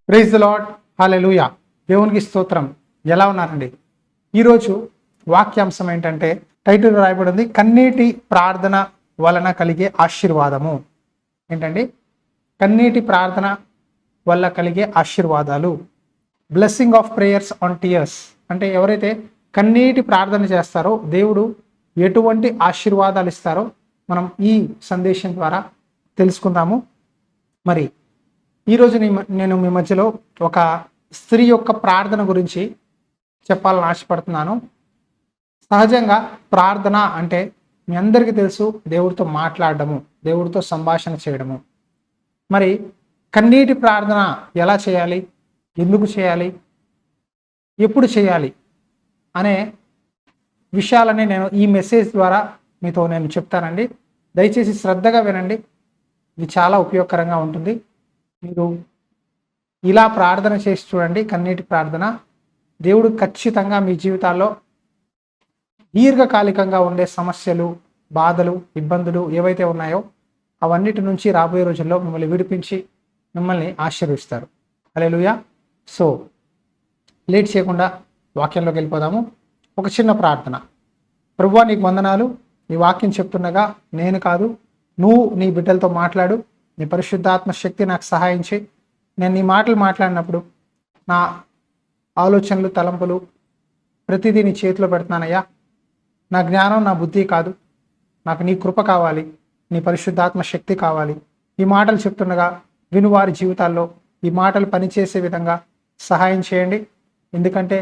Praise the lord, హల్లెలూయా. దేవునికి స్తోత్రం. ఎలా ఉన్నారండి? ఈరోజు వాక్యాంశం ఏంటంటే టైటిల్ రాయబడింది, కన్నీటి ప్రార్థన వలన కలిగే ఆశీర్వాదము. ఏంటండి? కన్నీటి ప్రార్థన వల్ల కలిగే ఆశీర్వాదాలు. Blessing of prayers on tears. అంటే ఎవరైతే కన్నీటి ప్రార్థన చేస్తారో దేవుడు ఎటువంటి ఆశీర్వాదాలు ఇస్తారో మనం ఈ సందేశం ద్వారా తెలుసుకుందాము. మరి ఈరోజు నేను మీ మధ్యలో ఒక స్త్రీ యొక్క ప్రార్థన గురించి చెప్పాలని ఆశపడుతున్నాను. సహజంగా ప్రార్థన అంటే మీ అందరికీ తెలుసు, దేవుడితో మాట్లాడడము, దేవుడితో సంభాషణ చేయడము. మరి కన్నీటి ప్రార్థన ఎలా చేయాలి, ఎందుకు చేయాలి, ఎప్పుడు చేయాలి అనే విషయాలని నేను ఈ మెసేజ్ ద్వారా మీతో నేను చెప్తానండి. దయచేసి శ్రద్ధగా వినండి, ఇది చాలా ఉపయోగకరంగా ఉంటుంది. మీరు ఇలా ప్రార్థన చేసి చూడండి, కన్నీటి ప్రార్థన. దేవుడు ఖచ్చితంగా మీ జీవితాల్లో దీర్ఘకాలికంగా ఉండే సమస్యలు, బాధలు, ఇబ్బందులు ఏవైతే ఉన్నాయో అవన్నిటి నుంచి రాబోయే రోజుల్లో మిమ్మల్ని విడిపించి మిమ్మల్ని ఆశీర్వదిస్తారు. హల్లెలూయా. సో లేట్ చేయకుండా వాక్యంలోకి వెళ్ళిపోదాము. ఒక చిన్న ప్రార్థన. ప్రభువా, నీకు వందనాలు. ఈ వాక్యం చెప్తుండగా నేను కాదు, నువ్వు నీ బిడ్డలతో మాట్లాడు. నీ పరిశుద్ధాత్మ శక్తి నాకు సహాయం చేయి. నేను నీ మాటలు మాట్లాడినప్పుడు నా ఆలోచనలు, తలంపులు ప్రతిదీ నీ చేతిలో పెడుతున్నానయ్యా. నా జ్ఞానం, నా బుద్ధి కాదు, నాకు నీ కృప కావాలి, నీ పరిశుద్ధాత్మ శక్తి కావాలి. ఈ మాటలు చెప్తుండగా వినువారి జీవితాల్లో ఈ మాటలు పనిచేసే విధంగా సహాయం చేయండి. ఎందుకంటే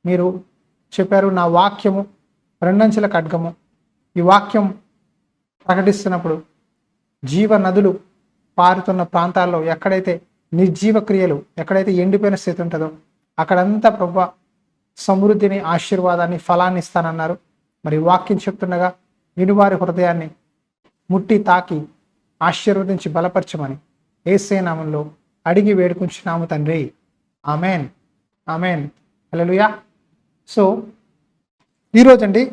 మీరు చెప్పారు, నా వాక్యము రెండంచెల ఖడ్గము. ఈ వాక్యం ప్రకటిస్తున్నప్పుడు జీవ నదులు పారుతున్న ప్రాంతాల్లో ఎక్కడైతే నిర్జీవ క్రియలు, ఎక్కడైతే ఎండిపోయిన స్థితి ఉంటుందో అక్కడంతా ప్రభువా సమృద్ధిని, ఆశీర్వాదాన్ని, ఫలాన్ని ఇస్తానన్నారు. మరి వాక్యం చెప్తుండగా వినువారి హృదయాన్ని ముట్టి తాకి ఆశీర్వదించి బలపరచమని యేసయ్య నామములో అడిగి వేడుకుంటున్నాము తండ్రి. ఆమెన్, ఆమెన్, హల్లెలూయా. సో ఈరోజండి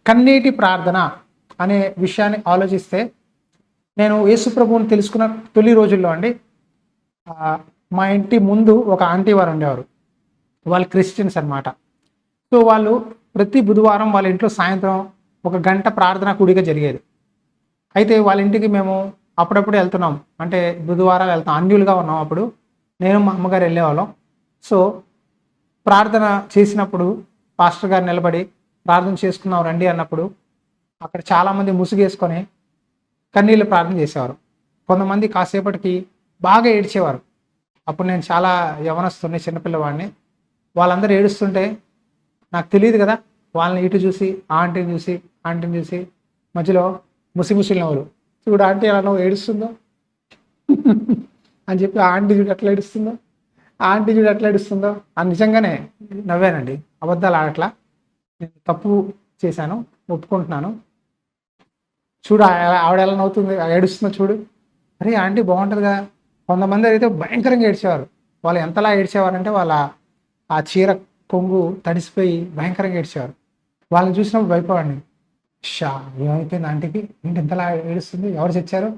కన్నీటి ప్రార్థన అనే విషయాన్ని ఆలోచిస్తే, నేను యేసు ప్రభువుని తెలుసుకున్న తొలి రోజుల్లో అండి, మా ఇంటి ముందు ఒక ఆంటీ వారు ఉండేవారు. వాళ్ళు క్రిస్టియన్స్ అనమాట. సో వాళ్ళు ప్రతి బుధవారం వాళ్ళ ఇంట్లో సాయంత్రం 1 గంట ప్రార్థన కూడిక జరిగేది. అయితే వాళ్ళ ఇంటికి మేము అప్పుడప్పుడు వెళ్తున్నాం, అంటే బుధవారాలు వెళ్తాం, అన్యులుగా ఉన్నాం అప్పుడు. నేను మా అమ్మగారు వెళ్ళేవాళ్ళం. సో ప్రార్థన చేసినప్పుడు పాస్టర్ గారు నిలబడి ప్రార్థన చేసుకున్నాం రండి అన్నప్పుడు అక్కడ చాలామంది ముసుగేసుకొని కన్నీళ్ళు ప్రార్థన చేసేవారు. కొంతమంది కాసేపటికి బాగా ఏడ్చేవారు. అప్పుడు నేను చాలా యవనస్తుని, చిన్నపిల్లవాడిని. వాళ్ళందరూ ఏడుస్తుంటే నాకు తెలియదు కదా, వాళ్ళని ఇటు చూసి ఆంటీని చూసి మధ్యలో ముసి నవ్వులు. చూడు ఆంటీ ఎలా నవ్వు ఏడుస్తుందో అని చెప్పి, ఆంటీ చూడు ఎట్లా ఏడుస్తుందో అని నిజంగానే నవ్వానండి. అబద్ధాలు ఆడట్లా. నేను తప్పు చేశాను, ఒప్పుకుంటున్నాను. చూడు ఆవిడ ఎలా నవ్వుతుంది, ఏడుస్తుందో చూడు. అరే ఆంటీ బాగుంటుంది కదా. కొంతమంది అయితే భయంకరంగా ఏడ్చేవారు. వాళ్ళు ఎంతలా ఏడ్చేవారంటే వాళ్ళ ఆ చీర కొంగు తడిసిపోయి భయంకరంగా ఏడ్చేవారు. వాళ్ళని చూసినప్పుడు భయపడండి. ఏమైపోయింది ఆంటీకి, ఏంటి ఎంతలా ఏడుస్తుంది, ఎవరు చచ్చారు?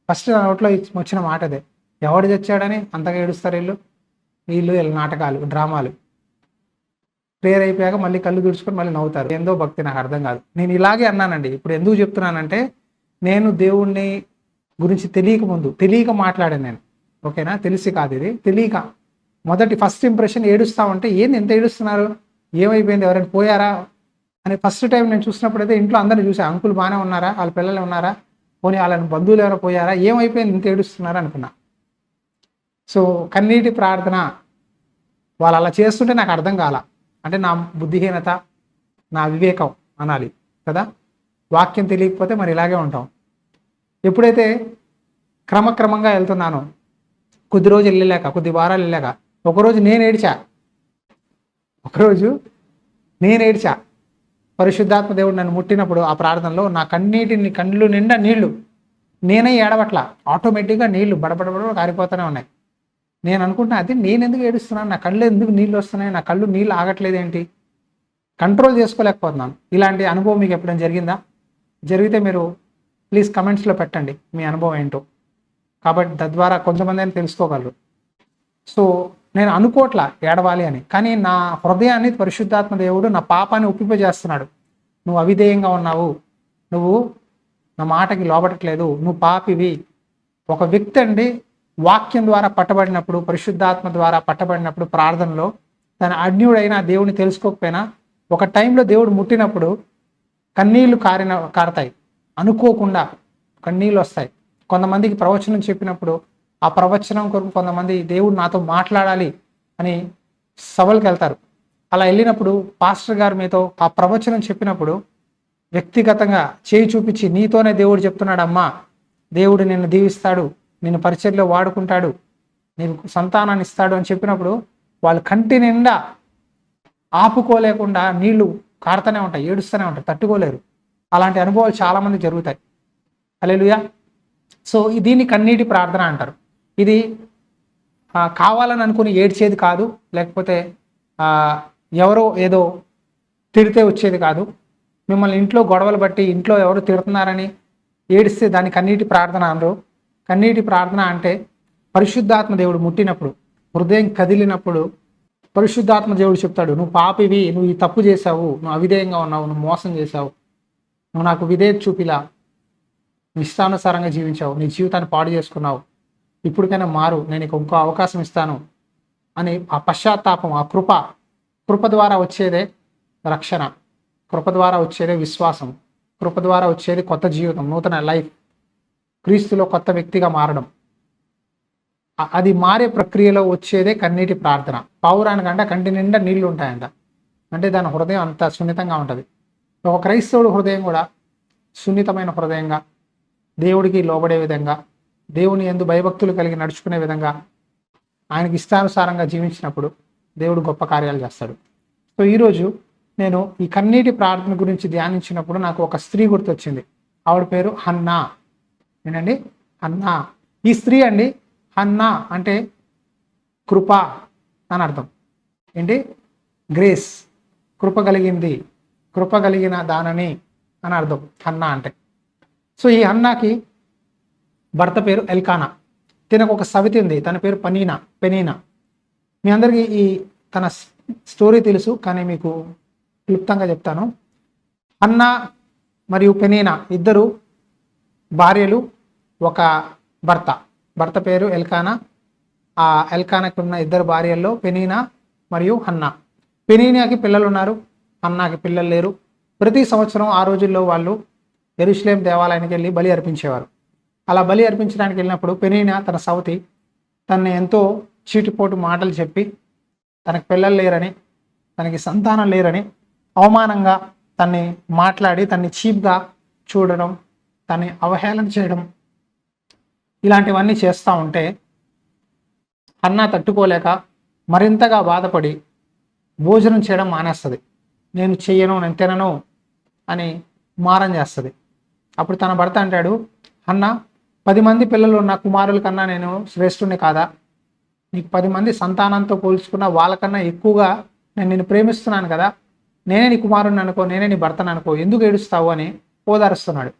ఫస్ట్ నా నోట్లో వచ్చిన మాట అదే, ఎవడు చచ్చాడని అంతగా ఏడుస్తారు వీళ్ళు నాటకాలు, డ్రామాలు. ప్రేయర్ అయిపోయాక మళ్ళీ కళ్ళు తుడుచుకొని మళ్ళీ నవ్వుతారు. ఏందో భక్తి, నాకు అర్థం కాదు. నేను ఇలాగే అన్నానండి. ఇప్పుడు ఎందుకు చెప్తున్నానంటే, నేను దేవుణ్ణి గురించి తెలియక మాట్లాడాను నేను. ఓకేనా? తెలిసి కాదు, ఇది తెలియక. ఫస్ట్ ఇంప్రెషన్ ఏడుస్తామంటే, ఏంది ఎంత ఏడుస్తున్నారు, ఏమైపోయింది, ఎవరైనా పోయారా అని ఫస్ట్ టైం నేను చూసినప్పుడు అయితే ఇంట్లో అందరిని చూసా. అంకుల్ బాగానే ఉన్నారా, వాళ్ళ పిల్లలు ఉన్నారా, పోనీ వాళ్ళని బంధువులు ఎవరైనా పోయారా, ఏమైపోయింది ఇంత ఏడుస్తున్నారు అనుకున్నా. సో కన్నీటి ప్రార్థన వాళ్ళు అలా చేస్తుంటే నాకు అర్థం కాల. అంటే నా బుద్ధిహీనత, నా వివేకం అనాలి కదా. వాక్యం తెలియకపోతే మరి ఇలాగే ఉంటాం. ఎప్పుడైతే క్రమక్రమంగా వెళ్తున్నానో, కొద్ది రోజులు వెళ్ళాక, కొద్ది వారాలు వెళ్ళాక ఒకరోజు నేను ఏడ్చా. పరిశుద్ధాత్మ దేవుడు నన్ను ముట్టినప్పుడు ఆ ప్రార్థనలో నా కళ్ళు నిండా నీళ్లు. నేనే ఏడవట్లా, ఆటోమేటిక్గా నీళ్లు బడబడబడ కారిపోతూనే ఉన్నాయి. నేను అనుకుంటున్నా, అది నేను ఎందుకు ఏడుస్తున్నాను, నా కళ్ళు ఎందుకు నీళ్ళు వస్తున్నాయి, నా కళ్ళు నీళ్ళు ఆగట్లేదు ఏంటి, కంట్రోల్ చేసుకోలేకపోతున్నాను. ఇలాంటి అనుభవం మీకు ఎప్పుడైనా జరిగిందా? జరిగితే మీరు ప్లీజ్ కమెంట్స్లో పెట్టండి మీ అనుభవం ఏంటో. కాబట్టి తద్వారా కొంతమంది అయినా తెలుసుకోగలరు. సో నేను అనుకోవట్లా ఏడవాలి అని, కానీ నా హృదయాన్ని పరిశుద్ధాత్మ దేవుడు నా పాపాన్ని ఒప్పింపజేస్తున్నాడు. నువ్వు అవిధేయంగా ఉన్నావు, నువ్వు నా మాటకి లోబడట్లేదు, నువ్వు పాపివి. ఒక వ్యక్తి అండి వాక్యం ద్వారా పట్టబడినప్పుడు, పరిశుద్ధాత్మ ద్వారా పట్టబడినప్పుడు, ప్రార్థనలో తన అజ్ఞుడైన దేవుని తెలుసుకోకపోయినా ఒక టైంలో దేవుడు ముట్టినప్పుడు కన్నీళ్లు కారతాయి. అనుకోకుండా కన్నీళ్ళు వస్తాయి. కొంతమందికి ప్రవచనం చెప్పినప్పుడు ఆ ప్రవచనం కొరకు కొంతమంది దేవుడు నాతో మాట్లాడాలి అని సభలకు వెళ్తారు. అలా వెళ్ళినప్పుడు పాస్టర్ గారు మీతో ఆ ప్రవచనం చెప్పినప్పుడు వ్యక్తిగతంగా చేయి చూపించి, నీతోనే దేవుడు చెప్తున్నాడమ్మా, దేవుడు నిన్ను దీవిస్తాడు, నిన్ను పరిచర్లో వాడుకుంటాడు, నీకు సంతానాన్ని ఇస్తాడు అని చెప్పినప్పుడు వాళ్ళు కంటి నిండా ఆపుకోలేకుండా నీళ్లు కారుతూనే ఉంటాయి, ఏడుస్తూనే ఉంటాయి, తట్టుకోలేరు. అలాంటి అనుభవాలు చాలామంది జరుగుతాయి. హల్లెలూయా. సో దీన్ని కన్నీటి ప్రార్థన అంటారు. ఇది కావాలని అనుకుని ఏడ్చేది కాదు, లేకపోతే ఎవరో ఏదో తిడితే వచ్చేది కాదు. మిమ్మల్ని ఇంట్లో గొడవలు బట్టి ఇంట్లో ఎవరు తిడుతున్నారని ఏడిస్తే దాన్ని కన్నీటి ప్రార్థన అనరు. కన్నీటి ప్రార్థన అంటే పరిశుద్ధాత్మ దేవుడు ముట్టినప్పుడు, హృదయం కదిలినప్పుడు పరిశుద్ధాత్మ దేవుడు చెప్తాడు, నువ్వు పాపివి, నువ్వు ఈ తప్పు చేసావు, నువ్వు అవిధేయంగా ఉన్నావు, నువ్వు మోసం చేసావు, నువ్వు నాకు విధేయత చూపిలా, నువ్వు ఇష్టానుసారంగా జీవించావు, నీ జీవితాన్ని పాడు చేసుకున్నావు, ఇప్పటికైనా మారు, నేను నీకు ఇంకో అవకాశం ఇస్తాను అని ఆ పశ్చాత్తాపం, ఆ కృప ద్వారా వచ్చేదే రక్షణ, కృప ద్వారా వచ్చేదే విశ్వాసం, కృప ద్వారా వచ్చేది కొత్త జీవితం, నూతన లైఫ్, క్రీస్తులో కొత్త వ్యక్తిగా మారడం. అది మారే ప్రక్రియలో వచ్చేదే కన్నీటి ప్రార్థన. పావురానికంట కంటి నిండా నీళ్లు ఉంటాయంట, అంటే దాని హృదయం అంత సున్నితంగా ఉంటుంది. ఒక క్రైస్తవుడు హృదయం కూడా సున్నితమైన హృదయంగా, దేవుడికి లోబడే విధంగా, దేవుని యందు భయభక్తులు కలిగి నడుచుకునే విధంగా, ఆయనకి ఇష్టానుసారంగా జీవించినప్పుడు దేవుడు గొప్ప కార్యాలు చేస్తాడు. సో ఈరోజు నేను ఈ కన్నీటి ప్రార్థన గురించి ధ్యానించినప్పుడు నాకు ఒక స్త్రీ గుర్తొచ్చింది. ఆవిడ పేరు హన్నా. ఏంటండి? హన్నా. ఈ స్త్రీ అండి, హన్నా అంటే కృప అని అర్థం. ఏంటి? గ్రేస్, కృప కలిగింది, కృప కలిగిన దానని అని అర్థం హన్నా అంటే. సో ఈ హన్నాకి భర్త పేరు ఎల్కానా. తినకు ఒక సవితి ఉంది, తన పేరు పెనీనా. మీ అందరికీ ఈ తన స్టోరీ తెలుసు, కానీ మీకు క్లుప్తంగా చెప్తాను. హన్నా మరియు పెనీనా ఇద్దరు భార్యలు, ఒక భర్త పేరు ఎల్కానా. ఆ ఎల్కానాకి ఉన్న ఇద్దరు భార్యల్లో పెనీనా మరియు హన్నా. పెనీనాకి పిల్లలు ఉన్నారు, హన్నాకి పిల్లలు లేరు. ప్రతి సంవత్సరం ఆ రోజుల్లో వాళ్ళు యెరూషలేం దేవాలయానికి వెళ్ళి బలి అర్పించేవారు. అలా బలి అర్పించడానికి వెళ్ళినప్పుడు పెనీనా తన సవతి తనని ఎంతో చీటిపోటు మాటలు చెప్పి, తనకు పిల్లలు లేరని, తనకి సంతానం లేరని అవమానంగా తన్ని మాట్లాడి, తన్ని చీప్గా చూడడం, తన్ని అవహేళన చేయడం, ఇలాంటివన్నీ చేస్తూ ఉంటే హన్నా తట్టుకోలేక మరింతగా బాధపడి భోజనం చేయడం మానేస్తుంది. నేను చెయ్యను, నేను తినను అని మారం చేస్తుంది. అప్పుడు తన భర్త అంటాడు, హన్నా, 10 మంది పిల్లలు ఉన్న కుమారుల కన్నా నేను శ్రేష్ఠుని కాదా? నీకు 10 మంది సంతానంతో పోల్చుకున్న వాళ్ళకన్నా ఎక్కువగా నేను నిన్ను ప్రేమిస్తున్నాను కదా, నేనే నీ కుమారుని అనుకో, నేనే నీ భర్తను అనుకో, ఎందుకు ఏడుస్తావు అని ఓదారుస్తున్నాడు.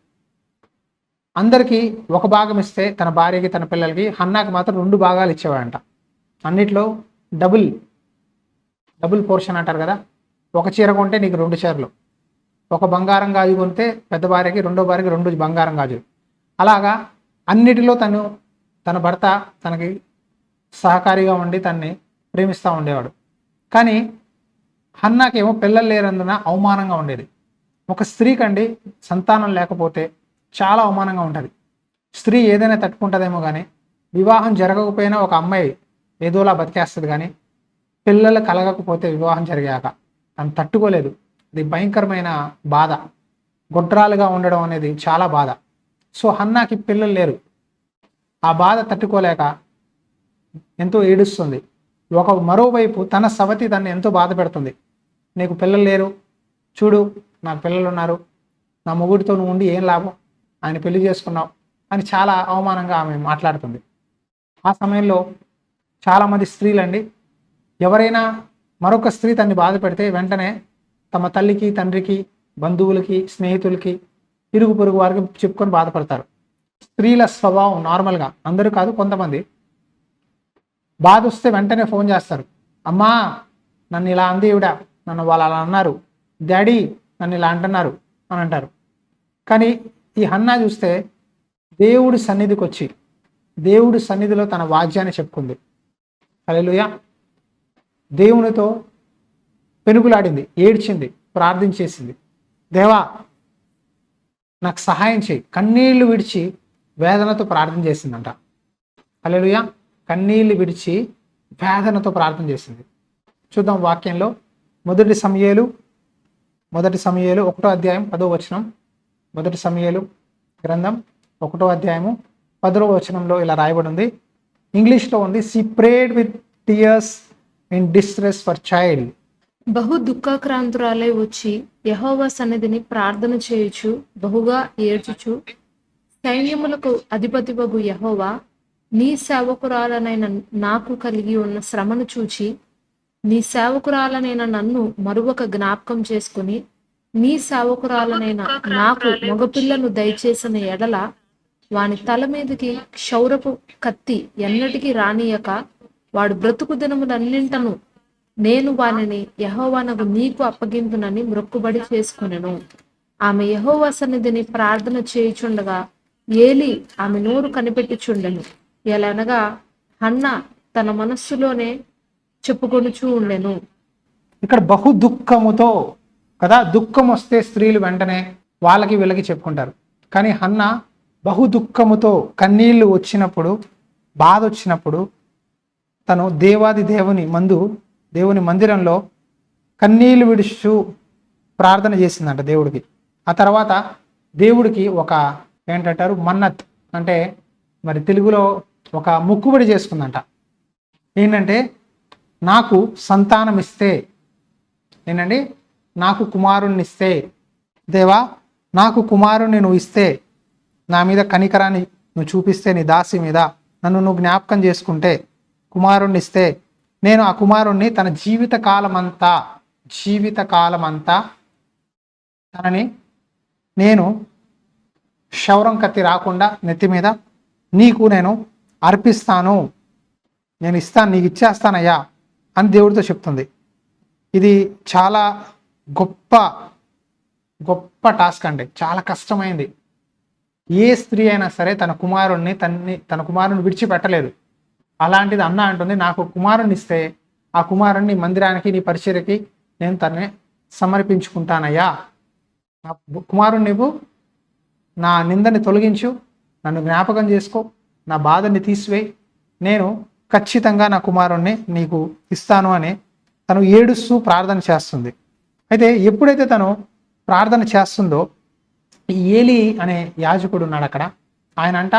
అందరికీ ఒక భాగం ఇస్తే తన భార్యకి, తన పిల్లలకి, హన్నాకి మాత్రం 2 భాగాలు ఇచ్చేవాడంట. అన్నిట్లో డబుల్ పోర్షన్ అంటారు కదా, ఒక చీర కొంటే నీకు 2 చీరలు, ఒక బంగారం గాజు కొంటే పెద్ద భార్యకి, రెండో భార్యకి 2 బంగారం గాజులు. అలాగా అన్నిటిలో తన భర్త తనకి సహకారిగా ఉండి తన్ని ప్రేమిస్తూ ఉండేవాడు. కానీ హన్నాకేమో పిల్లలు లేనందున అవమానంగా ఉండేది. ఒక స్త్రీకండి సంతానం లేకపోతే చాలా అవమానంగా ఉంటుంది. స్త్రీ ఏదైనా తట్టుకుంటుందేమో కానీ, వివాహం జరగకపోయినా ఒక అమ్మాయి ఏదోలా బతికేస్తుంది, కానీ పిల్లలు కలగకపోతే వివాహం జరిగాక తను తట్టుకోలేదు. అది భయంకరమైన బాధ, గొడ్రాలుగా ఉండడం అనేది చాలా బాధ. సో హన్నాకి పిల్లలు లేరు, ఆ బాధ తట్టుకోలేక ఎంతో ఏడుస్తుంది. మరోవైపు తన సవతి తన్ని ఎంతో బాధ పెడుతుంది. నీకు పిల్లలు లేరు, చూడు నాకు పిల్లలు ఉన్నారు, నా మొగుడితో నువ్వు ఉండి ఏం లాభం, ఆయన పెళ్లి చేసుకున్నావు అని చాలా అవమానంగా ఆమె మాట్లాడుతుంది. ఆ సమయంలో చాలామంది స్త్రీలండి, ఎవరైనా మరొక స్త్రీ తన్ని బాధ పెడితే వెంటనే తమ తల్లికి, తండ్రికి, బంధువులకి, స్నేహితులకి, ఇరుగు పొరుగు వారికి చెప్పుకొని బాధపడతారు. స్త్రీల స్వభావం నార్మల్గా, అందరూ కాదు కొంతమంది, బాధ వస్తే వెంటనే ఫోన్ చేస్తారు. అమ్మా నన్ను ఇలా అంది ఈవిడ, నన్ను వాళ్ళు అలా అన్నారు, డాడీ నన్ను ఇలా అంటున్నారు అని అంటారు. కానీ ఈ హన్నా చూస్తే దేవుడి సన్నిధికి వచ్చి దేవుడి సన్నిధిలో తన వాద్యాన్ని చెప్పుకుంది. హల్లెలూయా. దేవునితో పెనుగులాడింది, ఏడ్చింది, ప్రార్థించేసింది. దేవా నాకు సహాయం చేయి, కన్నీళ్లు విడిచి వేదనతో ప్రార్థన చేసిందంట. హల్లెలూయా. కన్నీళ్లు విడిచి వేదనతో ప్రార్థన చేసింది. చూద్దాం వాక్యంలో మొదటి సమూయేలు 1వ అధ్యాయం 10వ వచనం. మొదటి సమూయేలు గ్రంథం 1వ అధ్యాయము 10వ వచనంలో ఇలా రాయబడి ఉంది. ఇంగ్లీష్లో ఉంది, she prayed with tears in distress for child. బహు దుఃఖాక్రాంతురాలై వచ్చి యెహోవా సన్నిధిని ప్రార్థన చేయుచు బహుగా ఏడ్చుచు, సైన్యములకు అధిపతివగు యెహోవా, నీ సేవకురాలనైన నాకు కలిగి ఉన్న శ్రమను చూచి నీ సేవకురాలనైన నన్ను మరొక జ్ఞాపకం చేసుకుని నీ సేవకురాలనైన నాకు మగపిల్లను దయచేసిన ఎడల వాని తల మీదకి క్షౌరపు కత్తి ఎన్నటికీ రానియక వాడు బ్రతుకు దినములన్నింటను నేను వానిని యెహోవానగు నీకు అప్పగింపునని మొక్కుబడి చేసుకునెను. ఆమె యెహోవా సన్నిధిని ప్రార్థన చేయుచుండగా ఏలి ఆమె నోరు కనిపెట్టుచుండెను. ఎలనగా హన్నా తన మనస్సులోనే చెప్పుకొనుచూ ఉండెను. ఇక్కడ బహు దుఃఖముతో కదా, దుఃఖం వస్తే స్త్రీలు వెంటనే వాళ్ళకి వీళ్ళకి చెప్పుకుంటారు. కానీ హన్నా బహు దుఃఖముతో, కన్నీళ్లు వచ్చినప్పుడు, బాధ వచ్చినప్పుడు తను దేవాది దేవుని మందిరంలో కన్నీళ్లు విడుచు ప్రార్థన చేసిందంట దేవుడికి. ఆ తర్వాత దేవుడికి ఒక ఏంటంటారు మన్నత్ అంటే మరి తెలుగులో ఒక మొక్కుబడి చేసుకుందంట. ఏంటంటే నాకు సంతానం ఇస్తే, ఏంటండి నాకు కుమారుణ్ణి ఇస్తే, దేవా నాకు కుమారుణ్ణి నువ్వు ఇస్తే, నా మీద కనికరాన్ని నువ్వు చూపిస్తే, నీ దాసి మీద నన్ను నువ్వు జ్ఞాపకం చేసుకుంటే, కుమారుణ్ణి ఇస్తే నేను ఆ కుమారుణ్ణి తన జీవితకాలమంతా తనని నేను క్షౌరం కత్తి రాకుండా నెత్తి మీద నీకు నేను అర్పిస్తాను, నేను ఇస్తాను, నీకు ఇచ్చేస్తానయ్యా అని దేవుడితో చెప్తుంది. ఇది చాలా గొప్ప టాస్క్ అండి, చాలా కష్టమైంది. ఏ స్త్రీ అయినా సరే తన కుమారుణ్ణి విడిచిపెట్టలేదు. అలాంటిది అన్న అంటుంది, నాకు కుమారుణ్ణి ఇస్తే ఆ కుమారుణ్ణి మందిరానికి, నీ పరిచర్యకి నేను తనని సమర్పించుకుంటానయ్యా. నా కుమారుణ్ణి నువ్వు నా నిందని తొలగించు, నన్ను జ్ఞాపకం చేసుకో, నా బాధని తీసివేయి, నేను ఖచ్చితంగా నా కుమారుణ్ణి నీకు ఇస్తాను అని తను ఏడుస్తూ ప్రార్థన చేస్తుంది. అయితే ఎప్పుడైతే తను ప్రార్థన చేస్తుందో ఏలి అనే యాజకుడు ఉన్నాడు అక్కడ. ఆయన అంట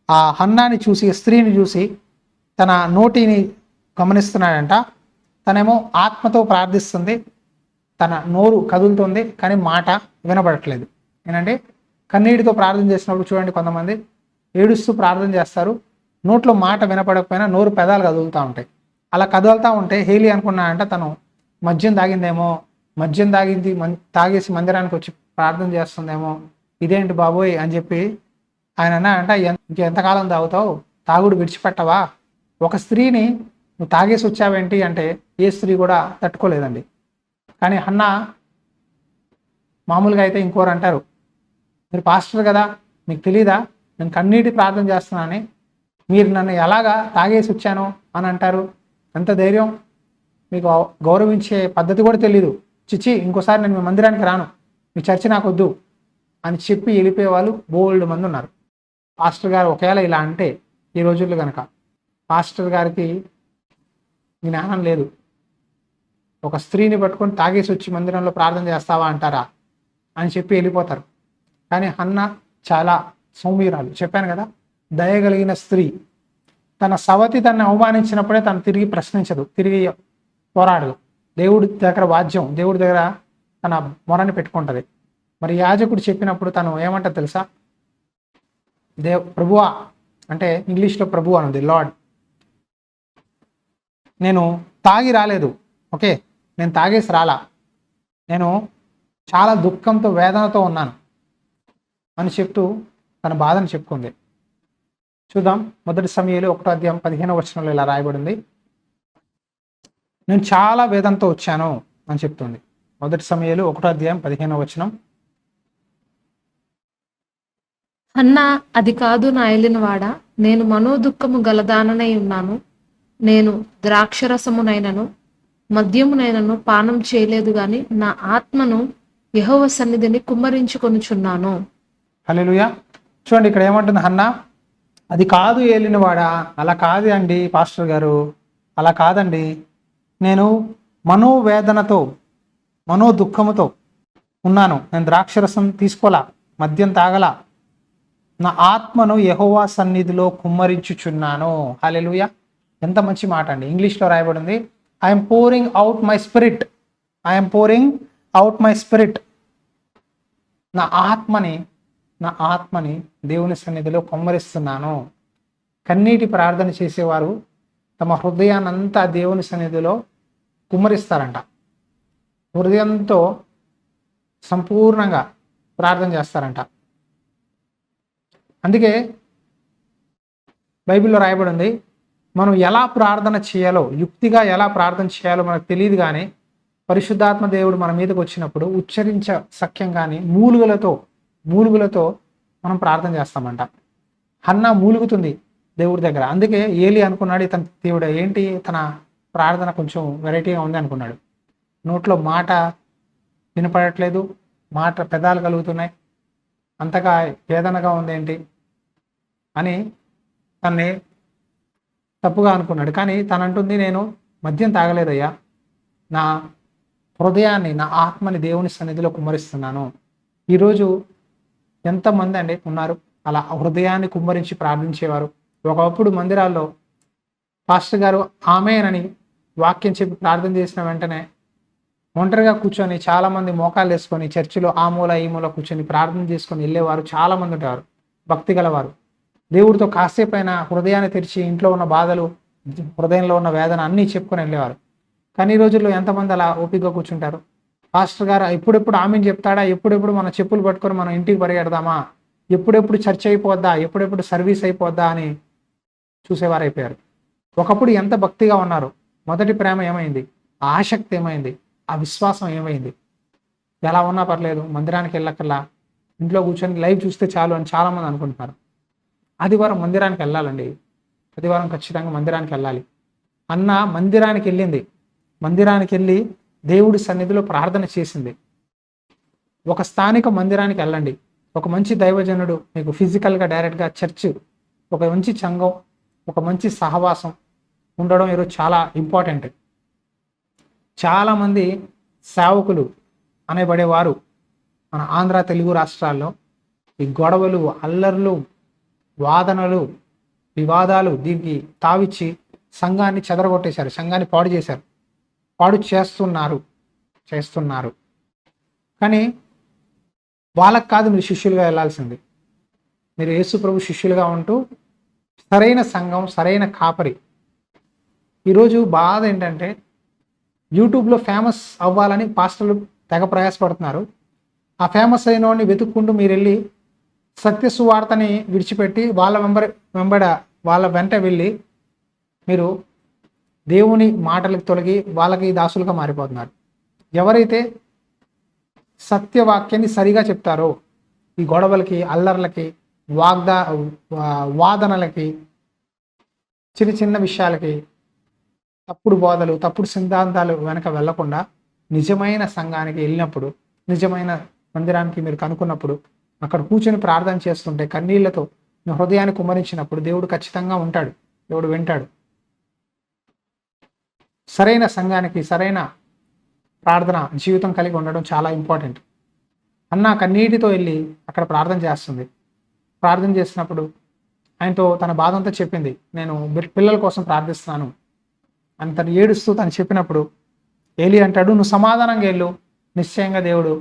ఆ హన్నాని చూసి, స్త్రీని చూసి తన నోటిని గమనిస్తున్నాడంట. తనేమో ఆత్మతో ప్రార్థిస్తుంది, తన నోరు కదులుతుంది కానీ మాట వినబడట్లేదు. ఏంటంటే కన్నీటితో ప్రార్థన చేసినప్పుడు చూడండి, కొంతమంది ఏడుస్తూ ప్రార్థన చేస్తారు, నోట్లో మాట వినపడకపోయినా నోరు పెదాలు కదులుతూ ఉంటాయి. అలా కదులుతూ ఉంటే హేలి అనుకున్నాడంట తను మద్యం తాగేసి మందిరానికి వచ్చి ప్రార్థన చేస్తుందేమో, ఇదేంటి బాబోయ్ అని చెప్పి ఆయన అన్నాడంట, ఇంకెంతకాలం తాగుతావు, తాగుడు విడిచిపెట్టవా, ఒక స్త్రీని నువ్వు తాగేసి వచ్చావేంటి అంటే ఏ స్త్రీ కూడా తట్టుకోలేదండి. కానీ హన్నా మామూలుగా అయితే ఇంకోరు అంటారు, మీరు పాస్టర్ కదా మీకు తెలీదా, నేను కన్నీటి ప్రార్థన చేస్తున్నానని మీరు నన్ను ఎలాగా తాగేసి వచ్చాను అని అంటారు, ఎంత ధైర్యం, మీకు గౌరవించే పద్ధతి కూడా తెలీదు, చిచ్చి ఇంకోసారి నేను మీ మందిరానికి రాను, మీ చర్చ నాకు వద్దు అని చెప్పి వెళ్ళిపోయే వాళ్ళు బోల్డ్ మంది ఉన్నారు. పాస్టర్ గారు ఒకవేళ ఇలా అంటే ఈ రోజుల్లో కనుక పాస్టర్ గారికి జ్ఞానం లేదు, ఒక స్త్రీని పట్టుకొని తాగేసి వచ్చి మందిరంలో ప్రార్థన చేస్తావా అంటారా అని చెప్పి వెళ్ళిపోతారు. కానీ హన్నా చాలా సౌమ్యురాలు, చెప్పాను కదా, దయగలిగిన స్త్రీ. తన సవతి తనని అవమానించినప్పుడే తను తిరిగి ప్రశ్నించదు, తిరిగి పోరాడదు. దేవుడి దగ్గర దేవుడి దగ్గర తన మొరని పెట్టుకుంటుంది. మరి యాజకుడు చెప్పినప్పుడు తను ఏమంటా తెలుసా, ప్రభువా అంటే ఇంగ్లీష్లో ప్రభు అనుంది, లార్డ్, నేను తాగి రాలేదు, ఓకే, నేను తాగేసి రాలా, నేను చాలా దుఃఖంతో వేదనతో ఉన్నాను అని చెప్తూ తన బాధను చెప్పుకుంది. చూద్దాం. 1 సమూయేలు 1:15 ఇలా రాయబడింది. నేను చాలా వేదంతో వచ్చాను అని చెప్తుంది. 1 సమూయేలు 1:15. హన్నా, అది కాదు నా ఏలినవాడా, నేను మనోదుఃఖము గలదాననై ఉన్నాను. నేను ద్రాక్షరసమునైనను మద్యమునైనను పానం చేయలేదు గాని నా ఆత్మను యెహోవా సన్నిధిని కుమ్మరించుకొనుచున్నాను. హల్లెలూయా. చూడండి ఇక్కడ ఏమంటుంది హన్నా, అది కాదు ఏలినవాడా, అలా కాదు అండి పాస్టర్ గారు, అలా కాదండి, నేను మనోవేదనతో మనోదుఃఖముతో ఉన్నాను. నేను ద్రాక్షరసం తీసుకోలా, మద్యం తాగలా, నా ఆత్మను యెహోవా సన్నిధిలో కుమ్మరించుచున్నాను. హల్లెలూయా. ఎంత మంచి మాట అండి. ఇంగ్లీష్లో రాయబడింది, I'm pouring out my spirit, I'm pouring out my spirit. నా ఆత్మని దేవుని సన్నిధిలో కుమ్మరిస్తున్నాను. కన్నీటి ప్రార్థన చేసేవారు తమ హృదయాన్నంతా దేవుని సన్నిధిలో కుమ్మరిస్తారంట. హృదయంతో సంపూర్ణంగా ప్రార్థన చేస్తారంట. అందుకే బైబిల్లో రాయబడి ఉంది, మనం ఎలా ప్రార్థన చేయాలో, యుక్తిగా ఎలా ప్రార్థన చేయాలో మనకు తెలియదు, కానీ పరిశుద్ధాత్మ దేవుడు మన మీదకి వచ్చినప్పుడు ఉచ్చరించ సఖ్యం కానీ మూలుగులతో మనం ప్రార్థన చేస్తామంట. హన్నా మూలుగుతుంది దేవుడి దగ్గర. అందుకే ఏలి అనుకున్నాడు, ఇతను దేవుడు ఏంటి, తన ప్రార్థన కొంచెం వెరైటీగా ఉంది అనుకున్నాడు. నోట్లో మాట వినపడట్లేదు, పెదాలు కలుగుతున్నాయి, అంతగా వేదనగా ఉందేంటి అని తన్ని తప్పుగా అనుకున్నాడు. కానీ తనంటుంది, నేను మద్యం తాగలేదయ్యా, నా హృదయాన్ని, నా ఆత్మని దేవుని సన్నిధిలో కుమ్మరిస్తున్నాను. ఈరోజు ఎంతమంది అండి ఉన్నారు అలా హృదయాన్ని కుమ్మరించి ప్రార్థించేవారు. ఒకప్పుడు మందిరాల్లో పాస్టర్ గారు ఆమేనని వాక్యం చెప్పి ప్రార్థన చేసిన వెంటనే ఒంటరిగా కూర్చొని చాలామంది మోకాలు వేసుకొని చర్చిలో ఆ మూల ఈ మూల కూర్చొని ప్రార్థన చేసుకొని వెళ్ళేవారు చాలామంది ఉంటారు, భక్తి గలవారు. దేవుడితో కాసేపైనా హృదయాన్ని తెరిచి ఇంట్లో ఉన్న బాధలు, హృదయంలో ఉన్న వేదన అన్నీ చెప్పుకొని వెళ్ళేవారు. కానీ ఈ రోజుల్లో ఎంతమంది అలా ఓపికగా కూర్చుంటారు? పాస్టర్ గారు ఎప్పుడెప్పుడు ఆమెను చెప్తాడా, ఎప్పుడెప్పుడు మన చెప్పులు పట్టుకొని మనం ఇంటికి పరిగెడదామా, ఎప్పుడెప్పుడు చర్చ్ అయిపోద్దా, ఎప్పుడెప్పుడు సర్వీస్ అయిపోద్దా అని చూసేవారు అయిపోయారు. ఒకప్పుడు ఎంత భక్తిగా ఉన్నారు, మొదటి ప్రేమ ఏమైంది, ఆ ఆసక్తి ఏమైంది, ఆ విశ్వాసం ఏమైంది? ఎలా ఉన్నా పర్లేదు, మందిరానికి వెళ్ళక్కర్లా, ఇంట్లో కూర్చొని లైవ్ చూస్తే చాలు అని చాలామంది అనుకుంటున్నారు. ఆదివారం మందిరానికి వెళ్ళాలండి, ఆదివారం ఖచ్చితంగా మందిరానికి వెళ్ళాలి. అన్న మందిరానికి వెళ్ళింది, మందిరానికి వెళ్ళి దేవుడి సన్నిధిలో ప్రార్థన చేసింది. ఒక స్థానిక మందిరానికి వెళ్ళండి, ఒక మంచి దైవజనుడు మీకు ఫిజికల్గా డైరెక్ట్గా చర్చ్, ఒక మంచి సంఘం, ఒక మంచి సహవాసం ఉండడం ఈరోజు చాలా ఇంపార్టెంట్. చాలామంది సేవకులు అనేబడేవారు మన ఆంధ్ర తెలుగు రాష్ట్రాల్లో ఈ గొడవలు, అల్లర్లు, వాదనలు, వివాదాలు దీనికి తావిచ్చి సంఘాన్ని చెదరగొట్టేశారు, సంఘాన్ని పాడు చేస్తున్నారు. కానీ వాళ్ళకు కాదు మీరు శిష్యులుగా వెళ్ళాల్సింది. మీరు యేసు ప్రభు శిష్యులుగా ఉంటూ సరైన సంఘం, సరైన కాపరి. ఈరోజు బాధ ఏంటంటే యూట్యూబ్లో ఫేమస్ అవ్వాలని పాస్టర్లు తెగ ప్రయాసపడుతున్నారు. ఆ ఫేమస్ అయిన వాడిని వెతుక్కుంటూ మీరు వెళ్ళి సత్య సువార్తని విడిచిపెట్టి వాళ్ళ వెంట వెళ్ళి మీరు దేవుని మాటలకు తొలగి వాళ్ళకి దాసులుగా మారిపోతున్నారు. ఎవరైతే సత్యవాక్యాన్ని సరిగా చెప్తారో ఈ గొడవలకి, అల్లర్లకి, వాదనలకి, చిన్న చిన్న విషయాలకి, తప్పుడు బోధలు, తప్పుడు సిద్ధాంతాలు వెనక వెళ్లకుండా నిజమైన సంఘానికి వెళ్ళినప్పుడు, నిజమైన మందిరానికి మీరు కనుక్కున్నప్పుడు, అక్కడ కూర్చొని ప్రార్థన చేస్తుంటే కన్నీళ్లతో మీ హృదయాన్ని కుమ్మరించినప్పుడు దేవుడు ఖచ్చితంగా ఉంటాడు, దేవుడు వింటాడు. సరైన సంఘానికి సరైన ప్రార్థన జీవితం కలిగి ఉండడం చాలా ఇంపార్టెంట్. అన్న కన్నీటితో వెళ్ళి అక్కడ ప్రార్థన చేస్తుంది. ప్రార్థన చేసినప్పుడు ఆయనతో తన బాధ అంతా చెప్పింది, నేను పిల్లల కోసం ప్రార్థిస్తున్నాను అని తను ఏడుస్తూ తను చెప్పినప్పుడు ఏలి అంటాడు, నువ్వు సమాధానంగా వెళ్ళు, నిశ్చయంగా దేవుడు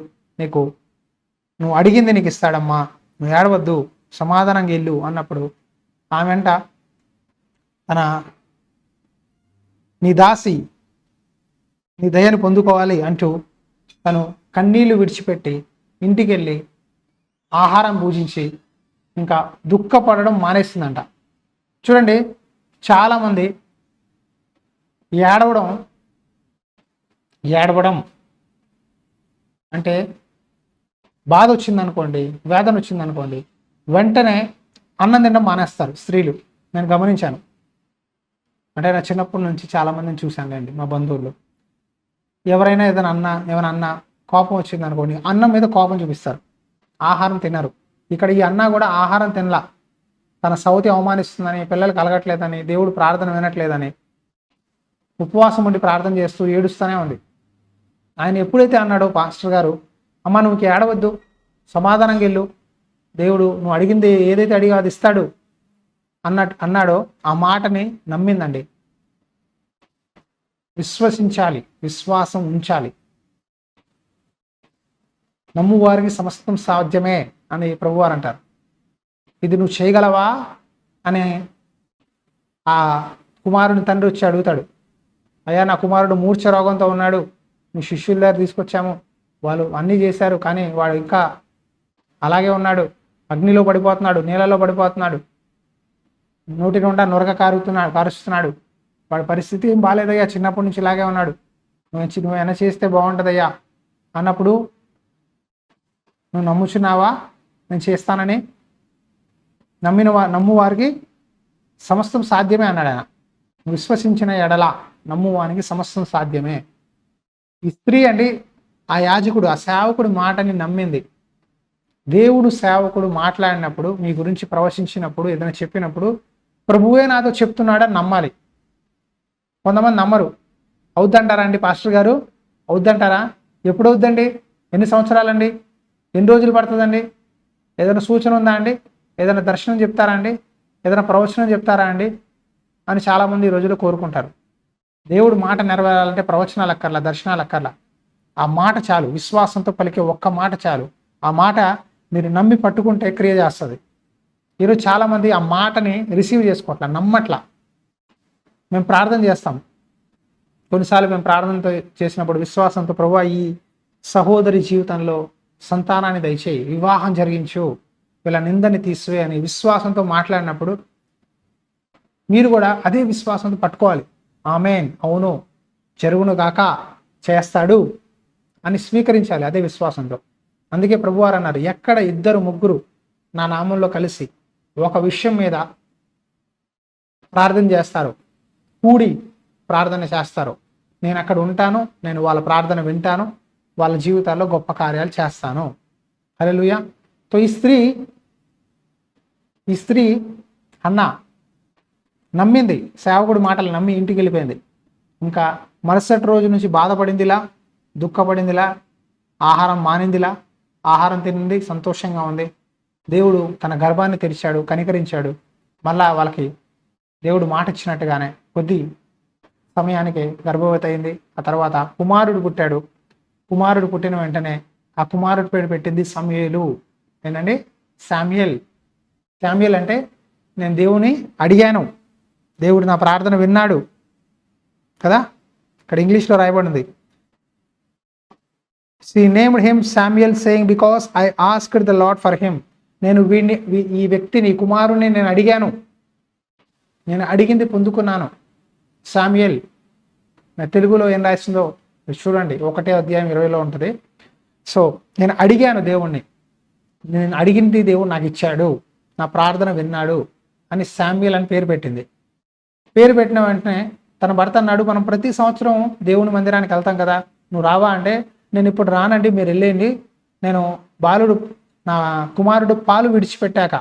నువ్వు అడిగింది నీకు ఇస్తాడమ్మా, నువ్వు ఏడవద్దు, సమాధానంగా వెళ్ళు అన్నప్పుడు ఆమె వెంట నీ దాసి నీ దయను పొందుకోవాలి అంటూ తను కన్నీళ్లు విడిచిపెట్టి ఇంటికి వెళ్ళి ఆహారం భూజించి ఇంకా దుఃఖపడడం మానేస్తుందంట. చూడండి, చాలామంది ఏడవడం అంటే బాధ వచ్చిందనుకోండి, వేదన వచ్చిందనుకోండి, వెంటనే అన్నం తినడం మానేస్తారు స్త్రీలు. నేను గమనించాను. అంటే నా చిన్నప్పటి నుంచి చాలామందిని చూశాను అండి, మా బంధువులు. ఎవరైనా ఏమైనా అన్నా కోపం వచ్చింది అనుకోండి, అన్నం మీద కోపం చూపిస్తారు, ఆహారం తినరు. ఇక్కడ ఈ అన్న కూడా ఆహారం తినలా, తన సౌతి అవమానిస్తుందని, పిల్లలు కలగట్లేదని, దేవుడు ప్రార్థన వినట్లేదని ఉపవాసం ఉండి ప్రార్థన చేస్తూ ఏడుస్తూనే ఉంది. ఆయన ఎప్పుడైతే అన్నాడో పాస్టర్ గారు, అమ్మ నువ్వు ఏడవద్దు, సమాధానంగా వెళ్ళు, దేవుడు నువ్వు అడిగింది ఏదైతే అడిగా అది ఇస్తాడు అన్నాడో ఆ మాటని నమ్మిందండి. విశ్వసించాలి, విశ్వాసం ఉంచాలి. నమ్మువారికి సమస్తం సాధ్యమే అని ప్రభువారు అంటారు. ఇది నువ్వు చేయగలవా అని ఆ కుమారుని తండ్రి వచ్చి అడుగుతాడు. అయ్యా, నా కుమారుడు మూర్ఛ రోగంతో ఉన్నాడు, మీ శిష్యుల దగ్గర తీసుకొచ్చాము, వాళ్ళు అన్నీ చేశారు, కానీ వాడు ఇంకా అలాగే ఉన్నాడు, అగ్నిలో పడిపోతున్నాడు, నీళ్ళలో పడిపోతున్నాడు, నోటి నుండా నొరక కారుస్తున్నాడు, వాడి పరిస్థితి ఏం బాగాలేదయ్యా, చిన్నప్పటి నుంచి ఇలాగే ఉన్నాడు, నువ్వు ఏమైనా చేస్తే బాగుంటుందయ్యా అన్నప్పుడు, నువ్వు నమ్ముచున్నావా నేను చేస్తానని? నమ్ము వారికి సమస్తం సాధ్యమే అన్నాడు ఆయన. విశ్వసించిన ఎడల నమ్మువానికి సమస్తం సాధ్యమే. ఈ స్త్రీ అండి, ఆ యాజకుడు, ఆ సేవకుడు మాటని నమ్మింది. దేవుడు సేవకుడు మాట్లాడినప్పుడు, మీ గురించి ప్రవచించినప్పుడు, ఏదైనా చెప్పినప్పుడు ప్రభువే నాతో చెప్తున్నాడని నమ్మాలి. కొంతమంది నమ్మరు. అవుద్దంటారా అండి పాస్టర్ గారు? అవుద్దంటారా? ఎప్పుడు అవుద్దండి? ఎన్ని సంవత్సరాలండి? ఎన్ని రోజులు పడుతుందండి? ఏదైనా సూచన ఉందా అండి? ఏదైనా దర్శనం చెప్తారా అండి? ఏదైనా ప్రవచనం చెప్తారా అండి అని చాలామంది ఈ రోజుల్లో కోరుకుంటారు. దేవుడు మాట నెరవేరాలంటే ప్రవచనాలు అక్కర్లా, దర్శనాలు అక్కర్లా. ఆ మాట చాలు, విశ్వాసంతో పలికే ఒక్క మాట చాలు. ఆ మాట మీరు నమ్మి పట్టుకుంటే క్రియ చేస్తుంది. ఈరోజు చాలామంది ఆ మాటని రిసీవ్ చేసుకోవట్లా, నమ్మట్లా. మేము ప్రార్థన చేస్తాం, కొన్నిసార్లు మేము ప్రార్థనతో చేసినప్పుడు విశ్వాసంతో, ప్రభువా ఈ సహోదరి జీవితంలో సంతానాన్ని దయచేయి, వివాహం జరిగించు, వీళ్ళ నిందని తీసివే అని విశ్వాసంతో మాట్లాడినప్పుడు మీరు కూడా అదే విశ్వాసంతో పట్టుకోవాలి. ఆమేన్, అవును జరుగును గాక, చేస్తాడు అని స్వీకరించాలి అదే విశ్వాసంతో. అందుకే ప్రభువారు అన్నారు, ఎక్కడ 2-3 నా నామంలో కలిసి ఒక విషయం మీద ప్రార్థన చేస్తారో, కూడి ప్రార్థన చేస్తారో, నేను అక్కడ ఉంటాను, నేను వాళ్ళ ప్రార్థన వింటాను, వాళ్ళ జీవితాల్లో గొప్ప కార్యాలు చేస్తాను. హల్లెలూయా. సో ఈ స్త్రీ అన్న నమ్మింది, సేవకుడి మాటలు నమ్మి ఇంటికి వెళ్ళిపోయింది. ఇంకా మరుసటి రోజు నుంచి బాధపడిందిలా, దుఃఖపడిందిలా, ఆహారం మానిందిలా, ఆహారం తినింది, సంతోషంగా ఉంది. దేవుడు తన గర్భాన్ని తెరిచాడు, కనికరించాడు. మళ్ళా వాళ్ళకి దేవుడు మాట ఇచ్చినట్టుగానే కొద్ది సమయానికి గర్భవతి అయింది. ఆ తర్వాత కుమారుడు పుట్టాడు. కుమారుడు పుట్టిన వెంటనే ఆ కుమారుడి పేరు పెట్టింది సమూయేలు. ఏంటండి? శామ్యూయల్. శామ్యూయల్ అంటే నేను దేవుని అడిగాను, దేవుడు నా ప్రార్థన విన్నాడు కదా. ఇక్కడ ఇంగ్లీష్లో రాయబడింది, she named him Samuel saying because I asked the Lord for him. నేను ఈ వ్యక్తిని, కుమారుని నేను అడిగాను, నేను అడిగింది పొందుకున్నాను. శామ్యూయల్. నా తెలుగులో ఏం రాస్తుందో చూడండి, 1వ అధ్యాయం 20లో ఉంటుంది. సో నేను అడిగాను దేవుణ్ణి, నేను అడిగింది దేవుడు నాకు ఇచ్చాడు, నా ప్రార్థన విన్నాడు అని శామ్యూయల్ అని పేరు పెట్టింది. పేరు పెట్టిన వెంటనే తన భర్త అన్నాడు, మనం ప్రతి సంవత్సరం దేవుని మందిరానికి వెళ్తాం కదా, నువ్వు రావా అంటే, నేను ఇప్పుడు రానండి, మీరు వెళ్ళండి, నేను నా కుమారుడు పాలు విడిచిపెట్టాక,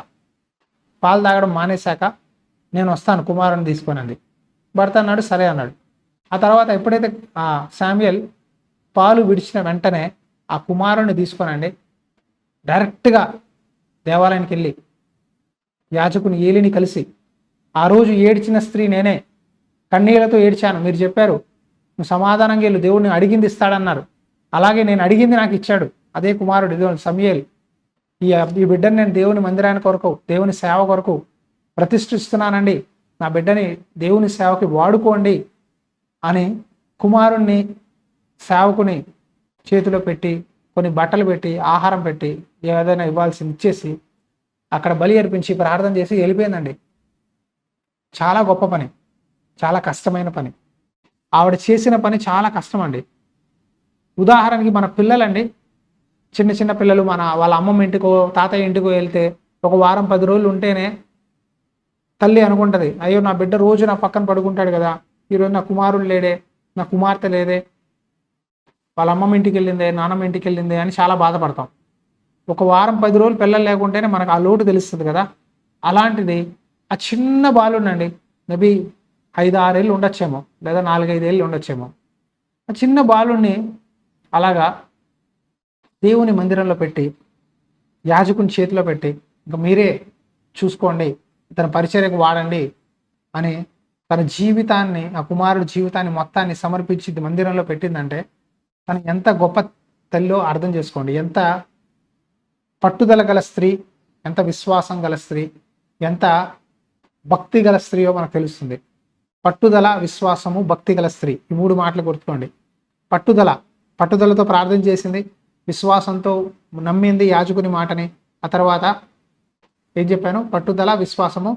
పాలు తాగడం మానేశాక నేను వస్తాను కుమారుని తీసుకొనండి. భర్త అన్నాడు సరే అన్నాడు. ఆ తర్వాత ఎప్పుడైతే ఆ శామ్యూయల్ పాలు విడిచిన వెంటనే ఆ కుమారుని తీసుకొనండి డైరెక్ట్గా దేవాలయానికి వెళ్ళి యాజకుని ఏలిని కలిసి, ఆ రోజు ఏడ్చిన స్త్రీ నేనే, కన్నీళ్లతో ఏడ్చాను, మీరు చెప్పారు నువ్వు సమాధానంగా వెళ్ళు, దేవుడిని అడిగింది ఇస్తాడన్నారు, అలాగే నేను అడిగింది నాకు ఇచ్చాడు, అదే కుమారుడు దేవుని సమూయేలు. ఈ బిడ్డని నేను దేవుని మందిరానికి కొరకు, దేవుని సేవ కొరకు ప్రతిష్ఠిస్తున్నానండి, నా బిడ్డని దేవుని సేవకి వాడుకోండి అని కుమారుణ్ణి సేవకుని చేతిలో పెట్టి, కొన్ని బట్టలు పెట్టి, ఆహారం పెట్టి, ఏదైనా ఇవ్వాల్సింది ఇచ్చేసి అక్కడ బలి అర్పించి ప్రార్థన చేసి వెళ్ళిపోయిందండి. చాలా గొప్ప పని, చాలా కష్టమైన పని. ఆవిడ చేసిన పని చాలా కష్టం అండి. ఉదాహరణకి మన పిల్లలండి, చిన్న చిన్న పిల్లలు వాళ్ళ అమ్మమ్మ ఇంటికో తాతయ్య ఇంటికో వెళ్తే ఒక వారం 10 రోజులు ఉంటేనే తల్లి అనుకుంటది, అయ్యో నా బిడ్డ రోజు నా పక్కన పడుకుంటాడు కదా, ఈరోజు నా కుమారుడు లేడే, నా కుమార్తె లేదే, వాళ్ళ అమ్మమ్మ ఇంటికి వెళ్ళిందే, నాన్నమ్మ ఇంటికి వెళ్ళిందే అని చాలా బాధపడతాం. ఒక వారం 10 రోజులు పిల్లలు లేకుంటేనే మనకు ఆ లోటు తెలుస్తుంది కదా. అలాంటిది ఆ చిన్న బాలుడినండి, మేబీ 5-6 ఏళ్ళు ఉండొచ్చేమో, లేదా 4-5 ఏళ్ళు ఉండొచ్చేమో, ఆ చిన్న బాలుడిని అలాగా దేవుని మందిరంలో పెట్టి యాజకుని చేతిలో పెట్టి ఇంకా మీరే చూసుకోండి, తన పరిచర్యకు వాడండి అని తన జీవితాన్ని, ఆ కుమారుడి జీవితాన్ని మొత్తాన్ని సమర్పించి మందిరంలో పెట్టిందంటే తను ఎంత గొప్ప తల్లో అర్థం చేసుకోండి. ఎంత పట్టుదల గల స్త్రీ, ఎంత విశ్వాసం గల స్త్రీ, ఎంత భక్తి గల స్త్రీయో మనకు తెలుస్తుంది. పట్టుదల, విశ్వాసము, భక్తి గల స్త్రీ, ఈ 3 మాటలు గుర్తుకోండి. పట్టుదలతో ప్రార్థన చేసింది, విశ్వాసంతో నమ్మింది యాజకుని మాటని. ఆ తర్వాత ఏం చెప్పాను? పట్టుదల, విశ్వాసము,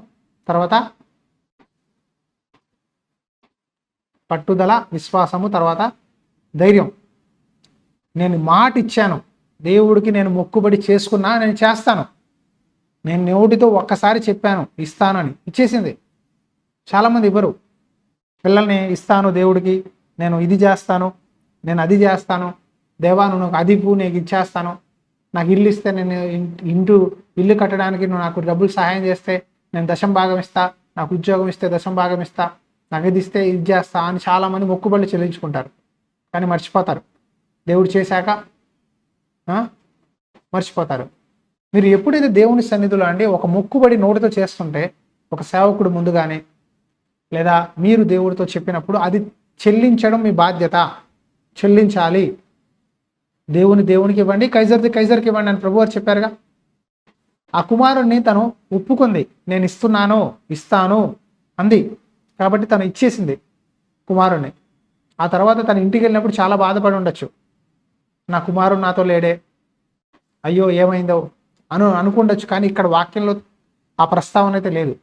తర్వాత ధైర్యం. నేను మాట ఇచ్చాను, దేవుడికి నేను మొక్కుబడి చేసుకున్నా, నేను చేస్తాను, నేను నోటితో ఒక్కసారి చెప్పాను ఇస్తానని, ఇచ్చేసింది. చాలామంది ఇవ్వరు. పిల్లల్ని ఇస్తాను దేవుడికి, నేను ఇది చేస్తాను, నేను అది చేస్తాను, దేవా నువ్వు నాకు అది ఇవ్వు, నేను ఇచ్చేస్తాను, నాకు ఇల్లు ఇస్తే నేను ఇల్లు కట్టడానికి నువ్వు నాకు డబ్బులు సహాయం చేస్తే నేను దశం భాగం ఇస్తా, నాకు ఉద్యోగం ఇస్తే దశం భాగం ఇస్తా, నాకు ఇది ఇస్తే ఇది చేస్తా అని చాలామంది మొక్కుబడులు చెల్లించుకుంటారు. కానీ మర్చిపోతారు, దేవుడు చేశాక మర్చిపోతారు. మీరు ఎప్పుడైతే దేవుని సన్నిధిలో అండి ఒక మొక్కుబడి నోటితో చేస్తుంటే, ఒక సేవకుడు ముందుగానే లేదా మీరు దేవుడితో చెప్పినప్పుడు అది చెల్లించడం మీ బాధ్యత. చెల్లించాలి. దేవునికి ఇవ్వండి, కైజర్కి ఇవ్వండి అని ప్రభువారు చెప్పారుగా. ఆ కుమారుణ్ణి తను ఒప్పుకుంది, నేను ఇస్తాను అంది. కాబట్టి తను ఇచ్చేసింది కుమారుణ్ణి. ఆ తర్వాత తన ఇంటికి వెళ్ళినప్పుడు చాలా బాధపడి ఉండొచ్చు, నా కుమారుడు నాతో లేడే, అయ్యో ఏమైందో అనుకుండొచ్చు. కానీ ఇక్కడ వాక్యంలో ఆ ప్రస్తావన అయితే లేదు.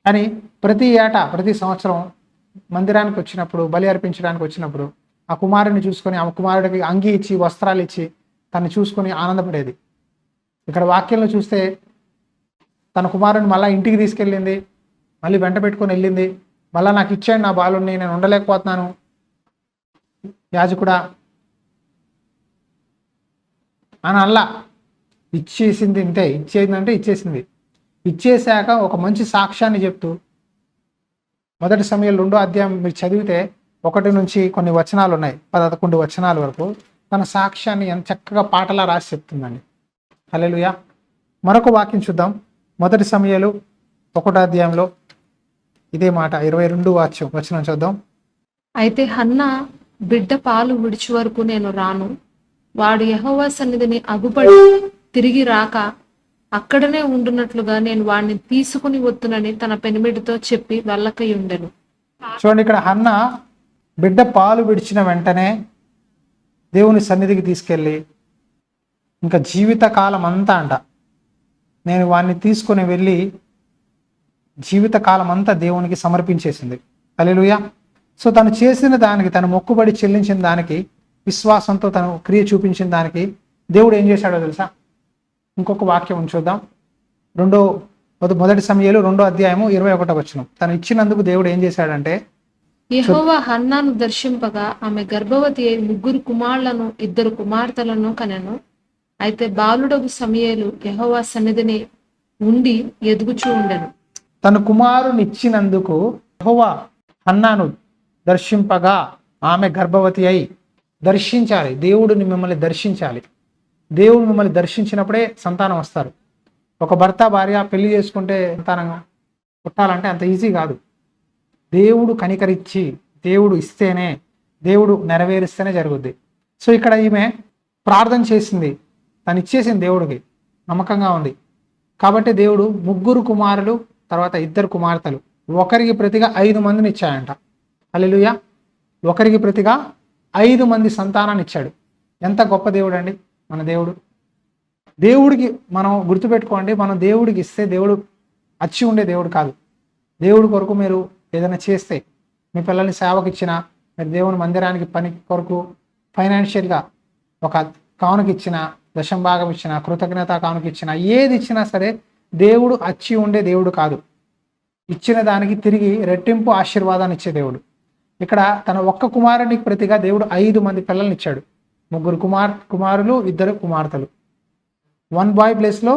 కానీ ప్రతి సంవత్సరం మందిరానికి వచ్చినప్పుడు, బలి అర్పించడానికి వచ్చినప్పుడు ఆ కుమారుడిని చూసుకొని, ఆ కుమారుడికి అంగి ఇచ్చి, వస్త్రాలు ఇచ్చి తను చూసుకొని ఆనందపడేది. ఇక్కడ వాక్యంలో చూస్తే తన కుమారుడిని మళ్ళీ ఇంటికి తీసుకెళ్ళింది, మళ్ళీ వెంట పెట్టుకొని వెళ్ళింది, మళ్ళీ నాకు ఇచ్చాడు నా బాలుడిని, నేను ఉండలేకపోతున్నాను యాజకుడా అని అల్లా ఇచ్చేసింది. ఇంతే, ఇచ్చేసింది. ఇచ్చేశాక ఒక మంచి సాక్ష్యాన్ని చెప్తూ, మొదటి సమయంలో 2వ అధ్యాయం మీరు చదివితే 1 నుంచి కొన్ని వచనాలు ఉన్నాయి, 11 వచనాల వరకు తన సాక్ష్యాన్ని ఎంత చక్కగా పాటలా రాసి చెప్తుందండి. హల్లెలూయా. మరొక వాక్యం చూద్దాం. మొదటి సమయాలు 1వ అధ్యాయంలో ఇదే మాట, 22వ వచనం చూద్దాం. అయితే హన్నా, బిడ్డ పాలు విడిచి వరకు నేను రాను, వాడు యెహోవా సన్నిధిని అగుపడి తిరిగి రాక అక్కడనే ఉండునట్లుగా నేను వాడిని తీసుకుని వత్తునని తన పెనిమిటితో చెప్పి వెళ్ళకై ఉండెను. చూడండి, ఇక్కడ హన్నా బిడ్డ పాలు విడిచిన వెంటనే దేవుని సన్నిధికి తీసుకెళ్ళి ఇంకా జీవితకాలం అంతా నేను వాడిని తీసుకుని వెళ్ళి జీవితకాలం అంతా దేవునికి సమర్పించేసింది. హల్లెలూయా. సో తను చేసిన దానికి, తను మొక్కుబడి చెల్లించిన దానికి, విశ్వాసంతో తను క్రియ చూపించిన దానికి దేవుడు ఏం చేశాడో తెలుసా? ఇంకొక వాక్యం చూద్దాం. మొదటి సమయాలు 2వ అధ్యాయము 21వ వచనం. తను ఇచ్చినందుకు దేవుడు ఏం చేశాడంటే, యెహోవా హన్నాను దర్శింపగా ఆమె గర్భవతి అయి 3 కుమారులను 2 కుమార్తెలను కనెను. అయితే బాలుడగు సమూయేలు యెహోవా సన్నిధిని ఉండి ఎదుగుచూ ఉండెను. తన కుమారుని ఇచ్చినందుకు యెహోవా హన్నాను దర్శింపగా ఆమె గర్భవతి అయి. దర్శించాలి, దేవుడిని మిమ్మల్ని దర్శించాలి. దేవుడు మిమ్మల్ని దర్శించినప్పుడే సంతానం వస్తారు. ఒక భర్త భార్య పెళ్లి చేసుకుంటే సంతానం పుట్టాలంటే అంత ఈజీ కాదు. దేవుడు కనికరించి, దేవుడు ఇస్తేనే, దేవుడు నెరవేరిస్తేనే జరుగుద్ది. సో ఇక్కడ ఈమె ప్రార్థన చేసింది, తను ఇచ్చేసింది దేవుడికి, నమ్మకంగా ఉంది. కాబట్టి దేవుడు 3 కుమారులు, తర్వాత 2 కుమార్తెలు, ఒకరికి ప్రతిగా 5 మందిని ఇచ్చాయంట. హల్లెలూయా. ఒకరికి ప్రతిగా 5 మంది సంతానాన్ని ఇచ్చాడు. ఎంత గొప్ప దేవుడు అండి మన దేవుడు. దేవుడికి మనం గుర్తుపెట్టుకోండి, మనం దేవుడికి ఇస్తే దేవుడు అచ్చి ఉండే దేవుడు కాదు. దేవుడి కొరకు మీరు ఏదైనా చేస్తే, మీ పిల్లల్ని సేవకి ఇచ్చినా, మీరు దేవుని మందిరానికి పని కొరకు ఫైనాన్షియల్గా ఒక కానుక ఇచ్చినా, దశంభాగం ఇచ్చినా, కృతజ్ఞత కానుక ఇచ్చినా, ఏది ఇచ్చినా సరే దేవుడు అచ్చి ఉండే దేవుడు కాదు. ఇచ్చిన దానికి తిరిగి రెట్టింపు ఆశీర్వాదాన్ని ఇచ్చే దేవుడు. ఇక్కడ తన ఒక్క కుమారునికి ప్రతిగా దేవుడు 5 మంది పిల్లల్ని ఇచ్చాడు. 3 కుమారులు 2 కుమార్తెలు. 1 బాయ్ ప్లేస్లో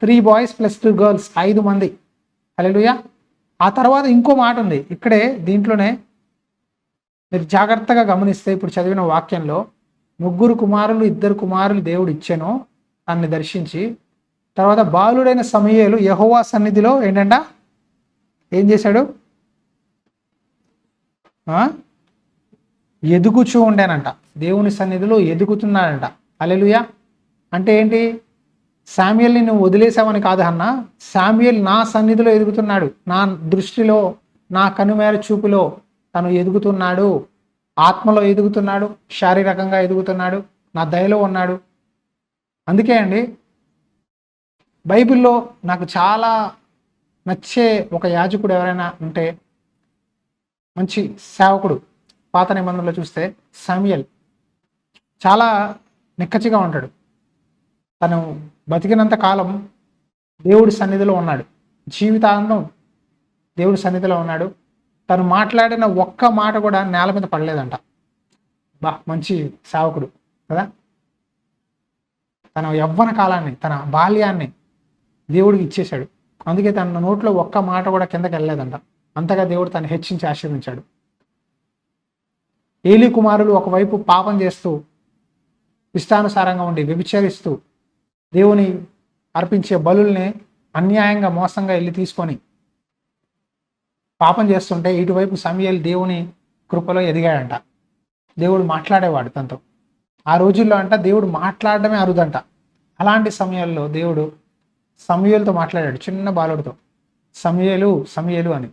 3 బాయ్స్ ప్లస్ 2 గర్ల్స్, 5 మంది. హల్లెలూయా. ఆ తర్వాత ఇంకో మాట ఉంది ఇక్కడే, దీంట్లోనే మీరు జాగ్రత్తగా గమనిస్తే, ఇప్పుడు చదివిన వాక్యంలో 3 కుమారులు 2 కుమారులు దేవుడు ఇచ్చాను దాన్ని దర్శించి, తర్వాత బాలుడైన సమూయేలు యెహోవా సన్నిధిలో ఏంటంట, ఏం చేశాడు, ఎదుగుచూ ఉండేనంట. దేవుని సన్నిధిలో ఎదుగుతున్నాడంట. హల్లెలూయా. అంటే ఏంటి, శామ్యూయల్ని నువ్వు వదిలేసావని కాదు అన్న, శామ్యూయల్ నా సన్నిధిలో ఎదుగుతున్నాడు, నా దృష్టిలో, నా కనుమేర చూపులో తను ఎదుగుతున్నాడు, ఆత్మలో ఎదుగుతున్నాడు, శారీరకంగా ఎదుగుతున్నాడు, నా దయలో ఉన్నాడు. అందుకే అండి బైబిల్లో నాకు చాలా నచ్చే ఒక యాజకుడు ఎవరైనా ఉంటే, మంచి సేవకుడు, పాత నిబంధనలో చూస్తే శామ్యూయల్ చాలా నిక్కచ్చిగా ఉంటాడు. తను బతికినంత కాలం దేవుడి సన్నిధిలో ఉన్నాడు, జీవితాంతం దేవుడి సన్నిధిలో ఉన్నాడు. తను మాట్లాడిన ఒక్క మాట కూడా నేల మీద పడలేదంట. మంచి సేవకుడు కదా. తన యవ్వన కాలాన్ని, తన బాల్యాన్ని దేవుడికి ఇచ్చేశాడు. అందుకే తన నోట్లో ఒక్క మాట కూడా కిందకి వెళ్ళలేదంట. అంతగా దేవుడు తను హెచ్చించి ఆశీర్వించాడు. ఏలీ కుమారులు ఒకవైపు పాపం చేస్తూ, ఇష్టానుసారంగా ఉండి వ్యభిచరిస్తూ, దేవుని అర్పించే బలుల్ని అన్యాయంగా మోసంగా వెళ్ళి తీసుకొని పాపం చేస్తుంటే, ఇటువైపు సమూయేలు దేవుని కృపలో ఎదిగాడంట. దేవుడు మాట్లాడేవాడు తనతో. ఆ రోజుల్లో అంట దేవుడు మాట్లాడడమే అరుదంట. అలాంటి సమయాల్లో దేవుడు సమూయేలుతో మాట్లాడాడు, చిన్న బాలుడితో, సమూయేలు సమూయేలు అని.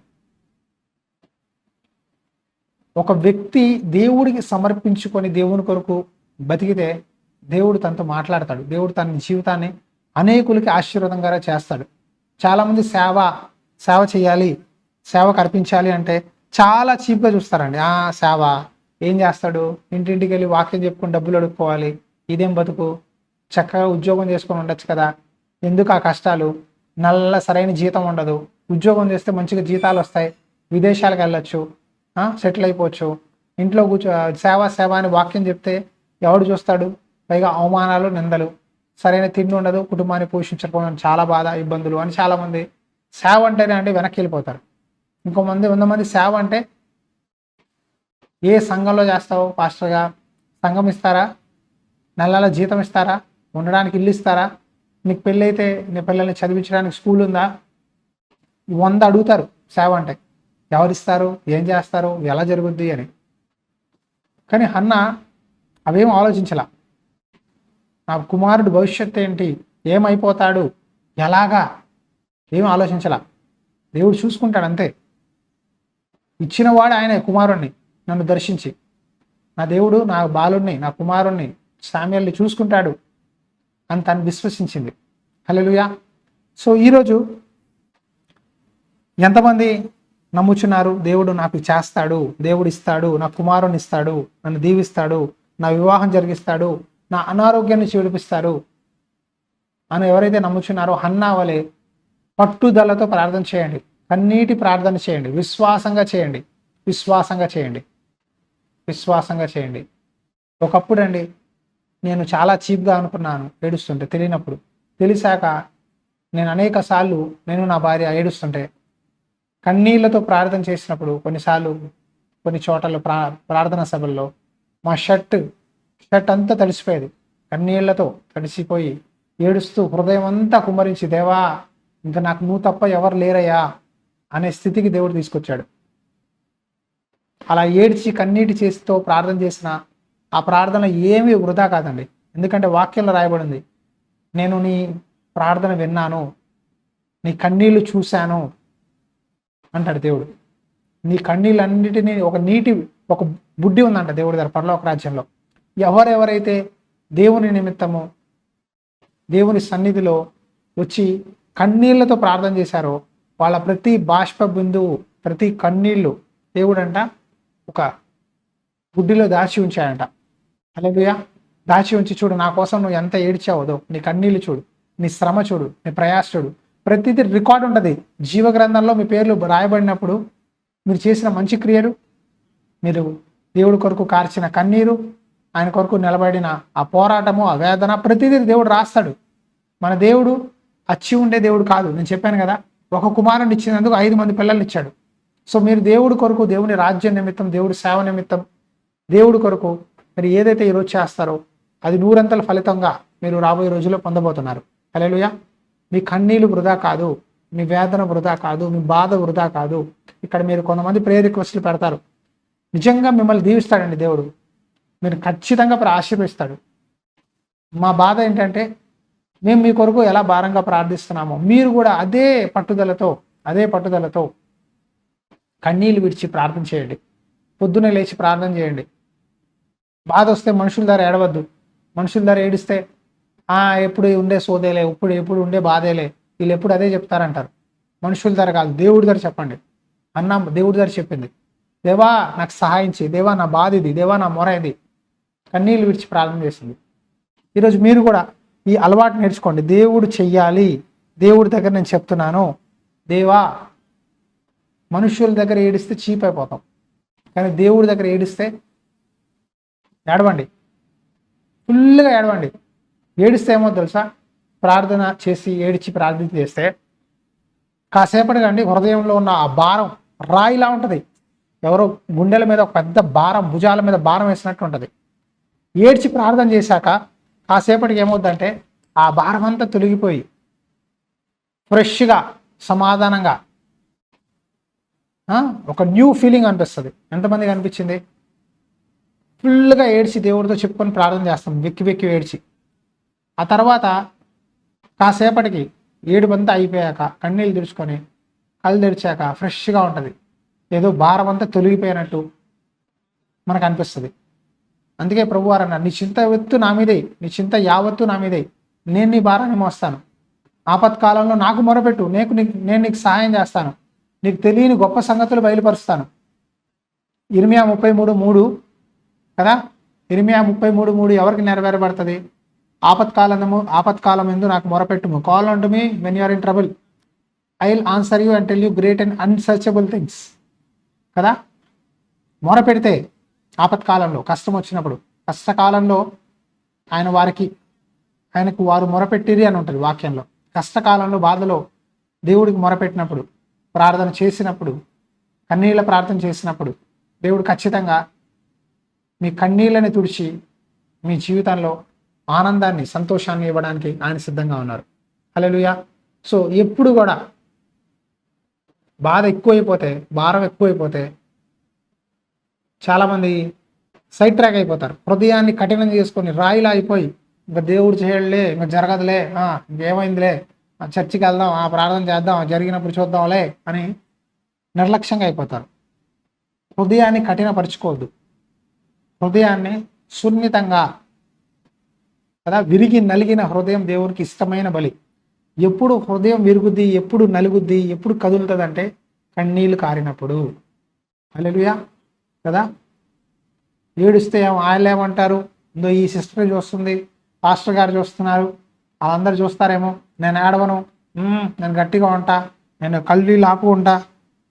ఒక వ్యక్తి దేవుడికి సమర్పించుకొని దేవుని కొరకు బతికితే దేవుడు తనతో మాట్లాడతాడు. దేవుడు తన జీవితాన్ని అనేకులకి ఆశీర్వాదంగా చేస్తాడు. చాలామంది సేవ చేయాలి, సేవకు అర్పించాలి అంటే చాలా చీప్గా చూస్తారండి. సేవ ఏం చేస్తాడు, ఇంటింటికి వెళ్ళి వాక్యం చెప్పుకొని డబ్బులు అడుక్కోవాలి, ఇదేం బతుకు, చక్కగా ఉద్యోగం చేసుకొని ఉండొచ్చు కదా, ఎందుకు ఆ కష్టాలు, సరైన జీతం ఉండదు, ఉద్యోగం చేస్తే మంచిగా జీతాలు వస్తాయి, విదేశాలకు వెళ్ళొచ్చు, సెటిల్ అయిపోవచ్చు, ఇంట్లో సేవ అని వాక్యం చెప్తే ఎవడు చూస్తాడు, పైగా అవమానాలు, నిందలు, సరైన తిండి ఉండదు, కుటుంబాన్ని పోషించకపోవడం, చాలా బాధ, ఇబ్బందులు అని చాలామంది సేవ అంటేనే అంటే వెనక్కి వెళ్ళిపోతారు. 100 మంది సేవ అంటే, ఏ సంఘంలో చేస్తావు పాస్టర్గా, సంఘం ఇస్తారా, నెలల జీతం ఇస్తారా, ఉండడానికి ఇల్లు ఇస్తారా, నీకు పెళ్ళి అయితే నీ పిల్లల్ని చదివించడానికి స్కూల్ ఉందా, 100 అడుగుతారు సేవ అంటే. ఎవరిస్తారు, ఏం చేస్తారు, ఎలా జరుగుద్ది అని. కానీ హన్న అవేం ఆలోచించలా. నా కుమారుడు భవిష్యత్తు ఏంటి, ఏమైపోతాడు, ఎలాగా, ఏం ఆలోచించలా. దేవుడు చూసుకుంటాడు అంతే. ఇచ్చినవాడు ఆయన కుమారుణ్ణి నన్ను దర్శించి, నా దేవుడు నా బాలుణ్ణి, నా కుమారుణ్ణి శామ్యూయల్ని చూసుకుంటాడు అని తను విశ్వసించింది. హల్లెలూయా. సో ఈరోజు ఎంతమంది నమ్ముచున్నారు, దేవుడు నాకు చేస్తాడు, దేవుడు ఇస్తాడు, నా కుమారుని ఇస్తాడు, నన్ను దీవిస్తాడు, నా వివాహం జరిగిస్తాడు, నా అనారోగ్యాన్ని చూడిపిస్తాడు అని ఎవరైతే నమ్ముచున్నారో హన్నా వలె పట్టుదలతో ప్రార్థన చేయండి, కన్నీటి ప్రార్థన చేయండి, విశ్వాసంగా చేయండి, విశ్వాసంగా చేయండి, విశ్వాసంగా చేయండి. ఒకప్పుడు అండి నేను చాలా చీప్గా అనుకున్నాను, ఏడుస్తుంటే తెలియనప్పుడు. తెలిసాక నేను అనేక సార్లు నేను నా భార్య ఏడుస్తుంటే కన్నీళ్లతో ప్రార్థన చేసినప్పుడు, కొన్నిసార్లు కొన్ని చోట్ల ప్రార్థన సభల్లో మా షర్ట్ అంతా తడిసిపోయేది, కన్నీళ్లతో తడిసిపోయి ఏడుస్తూ హృదయం అంతా కుమ్మరించి, దేవా ఇంకా నాకు నువ్వు తప్ప ఎవరు లేరయ్యా అనే స్థితికి దేవుడు తీసుకొచ్చాడు. అలా ఏడ్చి కన్నీటి చేస్తూ ప్రార్థన చేసిన ఆ ప్రార్థన ఏమీ వృధా కాదండి. ఎందుకంటే వాక్యంలో రాయబడింది, నేను నీ ప్రార్థన విన్నాను, నీ కన్నీళ్లు చూశాను అంటాడు దేవుడు. నీ కన్నీళ్ళన్నిటినీ ఒక బుడ్డి ఉందంట దేవుడి దగ్గర పరలోక రాజ్యంలో. ఎవరెవరైతే దేవుని నిమిత్తము దేవుని సన్నిధిలో వచ్చి కన్నీళ్లతో ప్రార్థన చేశారో వాళ్ళ ప్రతి బాష్ప బిందువు, ప్రతి కన్నీళ్ళు దేవుడంట ఒక గుడ్డిలో దాచి ఉంచాయంట. హల్లెలూయా. దాచి ఉంచి, చూడు నా కోసం నువ్వు ఎంత ఏడ్చావో, నీ కన్నీళ్ళు చూడు, నీ శ్రమ చూడు, నీ ప్రయాస చూడు, ప్రతిదీ రికార్డు ఉంటుంది. జీవ గ్రంథంలో మీ పేర్లు రాయబడినప్పుడు మీరు చేసిన మంచి క్రియలు, మీరు దేవుడి కొరకు కార్చిన కన్నీరు, ఆయన కొరకు నిలబడిన ఆ పోరాటము, ఆ వేదన, ప్రతిదీ దేవుడు రాస్తాడు. మన దేవుడు అచ్చి ఉండే దేవుడు కాదు. నేను చెప్పాను కదా, ఒక కుమారుని ఇచ్చినందుకు 5 మంది పిల్లల్ని ఇచ్చాడు. సో మీరు దేవుడి కొరకు, దేవుని రాజ్యం నిమిత్తం, దేవుడి సేవ నిమిత్తం, దేవుడి కొరకు మీరు ఏదైతే ఈరోజు చేస్తారో అది 100 ఫలితంగా మీరు రాబోయే రోజుల్లో పొందబోతున్నారు. హల్లెలూయా. మీ కన్నీళ్ళు వృధా కాదు, మీ వేదన వృధా కాదు, మీ బాధ వృధా కాదు. ఇక్కడ మీరు కొంతమంది ప్రేయర్ రిక్వెస్ట్లు పెడతారు. నిజంగా మిమ్మల్ని దీవిస్తాడండి దేవుడు, మీరు ఖచ్చితంగా ఆశీర్వదిస్తాడు. మా బాధ ఏంటంటే మేము మీ కొరకు ఎలా భారంగా ప్రార్థిస్తున్నామో మీరు కూడా అదే పట్టుదలతో కన్నీళ్ళు విడిచి ప్రార్థన చేయండి. పొద్దునే లేచి ప్రార్థన చేయండి. బాధ వస్తే మనుషుల ద్వారా ఏడవద్దు. మనుషుల ద్వారా ఏడిస్తే ఎప్పుడు ఉండే సోదేలే, ఎప్పుడు ఉండే బాధేలే, వీళ్ళు ఎప్పుడు అదే చెప్తారంటారు. మనుషుల ద్వారా కాదు, దేవుడి ద్వారా చెప్పండి. దేవుడి ద్వారా చెప్పింది, దేవా నాకు సహాయం చేయి, దేవా నా బాధ ఇది, దేవా నా మొర ఇది, కన్నీళ్ళు విడిచి ప్రార్థన చేసింది. ఈరోజు మీరు కూడా ఈ అలవాటు నేర్చుకోండి. దేవుడు చెయ్యాలి. దేవుడి దగ్గర నేను చెప్తున్నాను, దేవా మనుషుల దగ్గర ఏడిస్తే చీప్ అయిపోతాం, కానీ దేవుడి దగ్గర ఏడిస్తే ఏడవండి, ఫుల్గా ఏడవండి. ఏడిస్తే ఏమో తెలుసా, ప్రార్థన చేసి ఏడిచి ప్రార్థన చేస్తే కాసేపటికండి హృదయంలో ఉన్న ఆ భారం రాయిలా ఉంటుంది. ఎవరో గుండెల మీద ఒక పెద్ద భారం, భుజాల మీద భారం వేసినట్టు ఉంటుంది. ఏడ్చి ప్రార్థన చేశాక కాసేపటికి ఏమవుద్దంటే ఆ భారం అంతా తొలగిపోయి ఫ్రెష్గా, సమాధానంగా ఒక న్యూ ఫీలింగ్ అనిపిస్తుంది. ఎంతమందికి అనిపించింది? ఫుల్గా ఏడ్చి దేవుడితో చెప్పుకొని ప్రార్థన చేస్తాం, వెక్కి ఏడ్చి. ఆ తర్వాత కాసేపటికి ఏడుబంతా అయిపోయాక, కన్నీళ్ళు తుడుచుకొని కళ్ళు తెరిచాక ఫ్రెష్గా ఉంటుంది. ఏదో భారం అంతా తొలగిపోయినట్టు మనకు అనిపిస్తుంది. అందుకే ప్రభువారు అన్నారు, నీ చింత ఎత్తు నా మీదే, నీ చింత యావత్తు నా మీదే, నేను నీ భారాన్ని మోస్తాను. ఆపత్కాలంలో నాకు మొరపెట్టు, నేను నీకు సహాయం చేస్తాను, నీకు తెలియని గొప్ప సంగతులు బయలుపరుస్తాను. ఇర్మియా 33:3 కదా. ఇర్మియా 33:3 ఎవరికి నెరవేరబడుతుంది? ఆపత్కాలం ఎందు నాకు మొరపెట్టుము, call on to me when you are in trouble, I will answer you and tell you great and unsearchable things కదా. మొరపెడితే ఆపత్కాలంలో, కష్టం వచ్చినప్పుడు, కష్టకాలంలో ఆయనకు వారు మొరపెట్టిరి అని ఉంటుంది వాక్యంలో. కష్టకాలంలో, బాధలో దేవుడికి మొరపెట్టినప్పుడు, ప్రార్థన చేసినప్పుడు, కన్నీళ్ళ ప్రార్థన చేసినప్పుడు దేవుడు ఖచ్చితంగా మీ కన్నీళ్ళని తుడిచి మీ జీవితంలో ఆనందాన్ని, సంతోషాన్ని ఇవ్వడానికి ఆయన సిద్ధంగా ఉన్నారు. హల్లెలూయా. సో ఎప్పుడు కూడా బాధ ఎక్కువైపోతే, భారం ఎక్కువైపోతే చాలామంది సైడ్ ట్రాక్ అయిపోతారు. హృదయాన్ని కఠినం చేసుకొని రాయిలా అయిపోయి, ఇంకా దేవుడు చేయలే, ఇంకా జరగదులే, ఇంకేమైందిలే, చర్చికి వెళ్దాం, ప్రార్థన చేద్దాం, జరిగినప్పుడు చూద్దాంలే అని నిర్లక్ష్యంగా అయిపోతారు. హృదయాన్ని కఠినపరచుకోవద్దు. హృదయాన్ని సున్నితంగా కదా, విరిగి నలిగిన హృదయం దేవునికి ఇష్టమైన బలి. ఎప్పుడు హృదయం విరుగుద్ది, ఎప్పుడు నలుగుద్ది, ఎప్పుడు కదులుతుంది అంటే కన్నీళ్ళు కారినప్పుడు. హల్లెలూయా కదా. ఏడుస్తే వాళ్ళు ఏమంటారు, ఇందో ఈ సిస్టర్ చూస్తుంది, పాస్టర్ గారు చూస్తున్నారు, వాళ్ళందరూ చూస్తారేమో, నేను ఏడవను, నేను గట్టిగా ఉంటా, నేను కళ్ళు ఆపుకుంటా,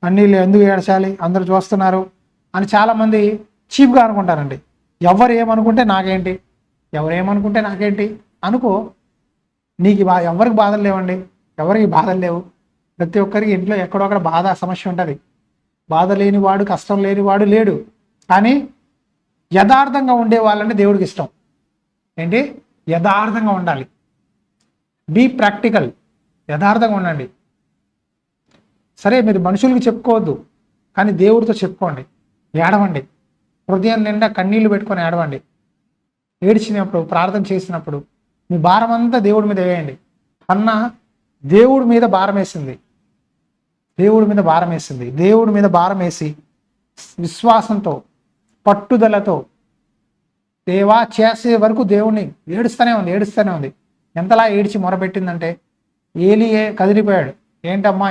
కన్నీళ్ళు ఎందుకు ఏడ్చాలి, అందరూ చూస్తున్నారు అని చాలామంది చీప్గా అనుకుంటారండి. ఎవరు ఏమనుకుంటే నాకేంటి, ఎవరేమనుకుంటే నాకేంటి అనుకో. నీకు ఎవరికి బాధలు లేవండి, ఎవరికి బాధలు లేవు. ప్రతి ఒక్కరికి ఇంట్లో ఎక్కడో అక్కడ బాధ, సమస్య ఉంటుంది. బాధ లేనివాడు, కష్టం లేనివాడు లేడు. కానీ యథార్థంగా ఉండే వాళ్ళంటే దేవుడికి ఇష్టం. ఏంటి? యథార్థంగా ఉండాలి. బీ ప్రాక్టికల్, యథార్థంగా ఉండండి. సరే, మీరు మనుషులకి చెప్పుకోవద్దు, కానీ దేవుడితో చెప్పుకోండి. ఏడవండి, హృదయం నిండా కన్నీళ్లు పెట్టుకొని ఏడవండి. ఏడ్చినప్పుడు, ప్రార్థన చేసినప్పుడు మీ భారం అంతా దేవుడి మీద వేయండి. అన్న దేవుడి మీద భారం వేసింది, దేవుడి మీద భారం వేసి విశ్వాసంతో, పట్టుదలతో దేవా చేసే వరకు దేవుణ్ణి ఏడుస్తూనే ఉంది. ఎంతలా ఏడ్చి మొరపెట్టిందంటే ఏలియే కదిలిపోయాడు. ఏంటమ్మా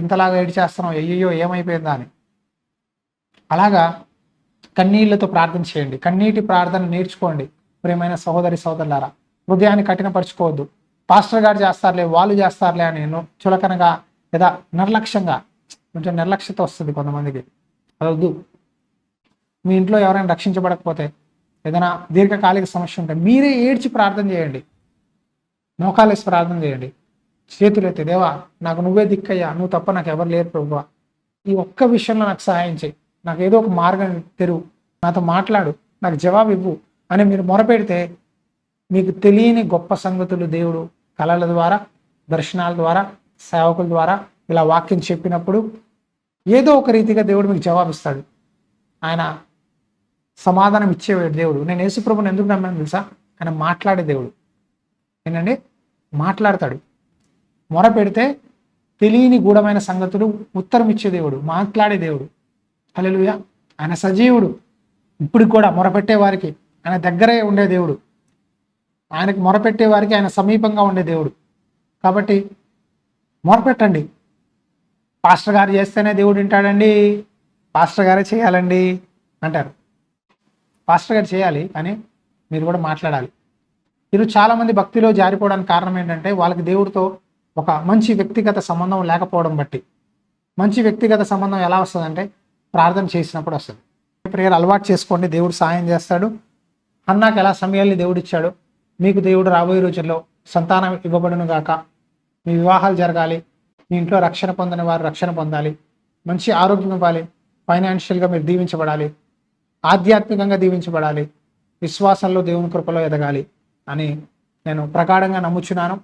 ఇంతలాగా ఏడ్చేస్తున్నావు, అయ్యయ్యో ఏమైపోయిందా అని. అలాగా కన్నీళ్లతో ప్రార్థన చేయండి. కన్నీటి ప్రార్థన నేర్చుకోండి. ప్రియమైన సహోదరి సహోదరులారా, హృదయాన్ని కఠినపరచుకోవద్దు. పాస్టర్ గారు చేస్తారులే, వాళ్ళు చేస్తారులే అని చులకనగా లేదా నిర్లక్ష్యంగా, కొంచెం నిర్లక్ష్యత వస్తుంది కొంతమందికి. అది వద్దు. మీ ఇంట్లో ఎవరైనా రక్షించబడకపోతే, ఏదైనా దీర్ఘకాలిక సమస్య ఉంటే మీరే ఏడ్చి ప్రార్థన చేయండి. మోకాలేసి ప్రార్థన చేయండి. చేతులెత్తి, దేవా నాకు నువ్వే దిక్కయ్యా, నువ్వు తప్ప నాకు ఎవరు లేరు ప్రభువా, ఈ ఒక్క విషయంలో నాకు సహాయం చేయి, నాకు ఏదో ఒక మార్గం తెరువు, నాతో మాట్లాడు, నాకు జవాబు ఇవ్వు అని మీరు మొరపెడితే మీకు తెలియని గొప్ప సంగతులు దేవుడు కళల ద్వారా, దర్శనాల ద్వారా, సేవకుల ద్వారా ఇలా వాక్యం చెప్పినప్పుడు ఏదో ఒక రీతిగా దేవుడు మీకు జవాబిస్తాడు. ఆయన సమాధానం ఇచ్చేవాడు దేవుడు. నేను యేసుప్రభుని ఎందుకు నమ్మాను తెలుసా? ఆయన మాట్లాడే దేవుడు. ఏంటండి? మాట్లాడతాడు. మొర పెడితే తెలియని గూఢమైన సంగతులు ఉత్తరం ఇచ్చే దేవుడు, మాట్లాడే దేవుడు. హల్లెలూయా. ఆయన సజీవుడు. ఇప్పుడు కూడా మొరపెట్టే వారికి ఆయన దగ్గరే ఉండే దేవుడు. ఆయనకు మొరపెట్టే వారికి ఆయన సమీపంగా ఉండే దేవుడు. కాబట్టి మొరపెట్టండి. పాస్టర్ గారు చేస్తేనే దేవుడు వింటాడండి, పాస్టర్ గారే చేయాలండి అంటారు. పాస్టర్ గారు చేయాలి, కానీ మీరు కూడా మాట్లాడాలి. ఈరోజు చాలామంది భక్తిలో జారిపోవడానికి కారణం ఏంటంటే వాళ్ళకి దేవుడితో ఒక మంచి వ్యక్తిగత సంబంధం లేకపోవడం బట్టి. మంచి వ్యక్తిగత సంబంధం ఎలా వస్తుందంటే ప్రార్థన చేసినప్పుడు వస్తుంది. ప్రేయర్ అలవాటు చేసుకోండి, దేవుడు సాయం చేస్తాడు. హన్నాకు ఎలా సమయాల్ని దేవుడు ఇచ్చాడు, మీకు దేవుడు రాబోయే రోజుల్లో సంతానం ఇవ్వబడును గాక, మీ వివాహాలు జరగాలి, మీ ఇంట్లో రక్షణ పొందని వారు రక్షణ పొందాలి, మంచి ఆరోగ్యం ఇవ్వాలి, ఫైనాన్షియల్గా మీరు దీవించబడాలి, ఆధ్యాత్మికంగా దీవించబడాలి, విశ్వాసంలో దేవుని కృపలో ఎదగాలి అని నేను ప్రగాఢంగా నమ్ముచున్నాను.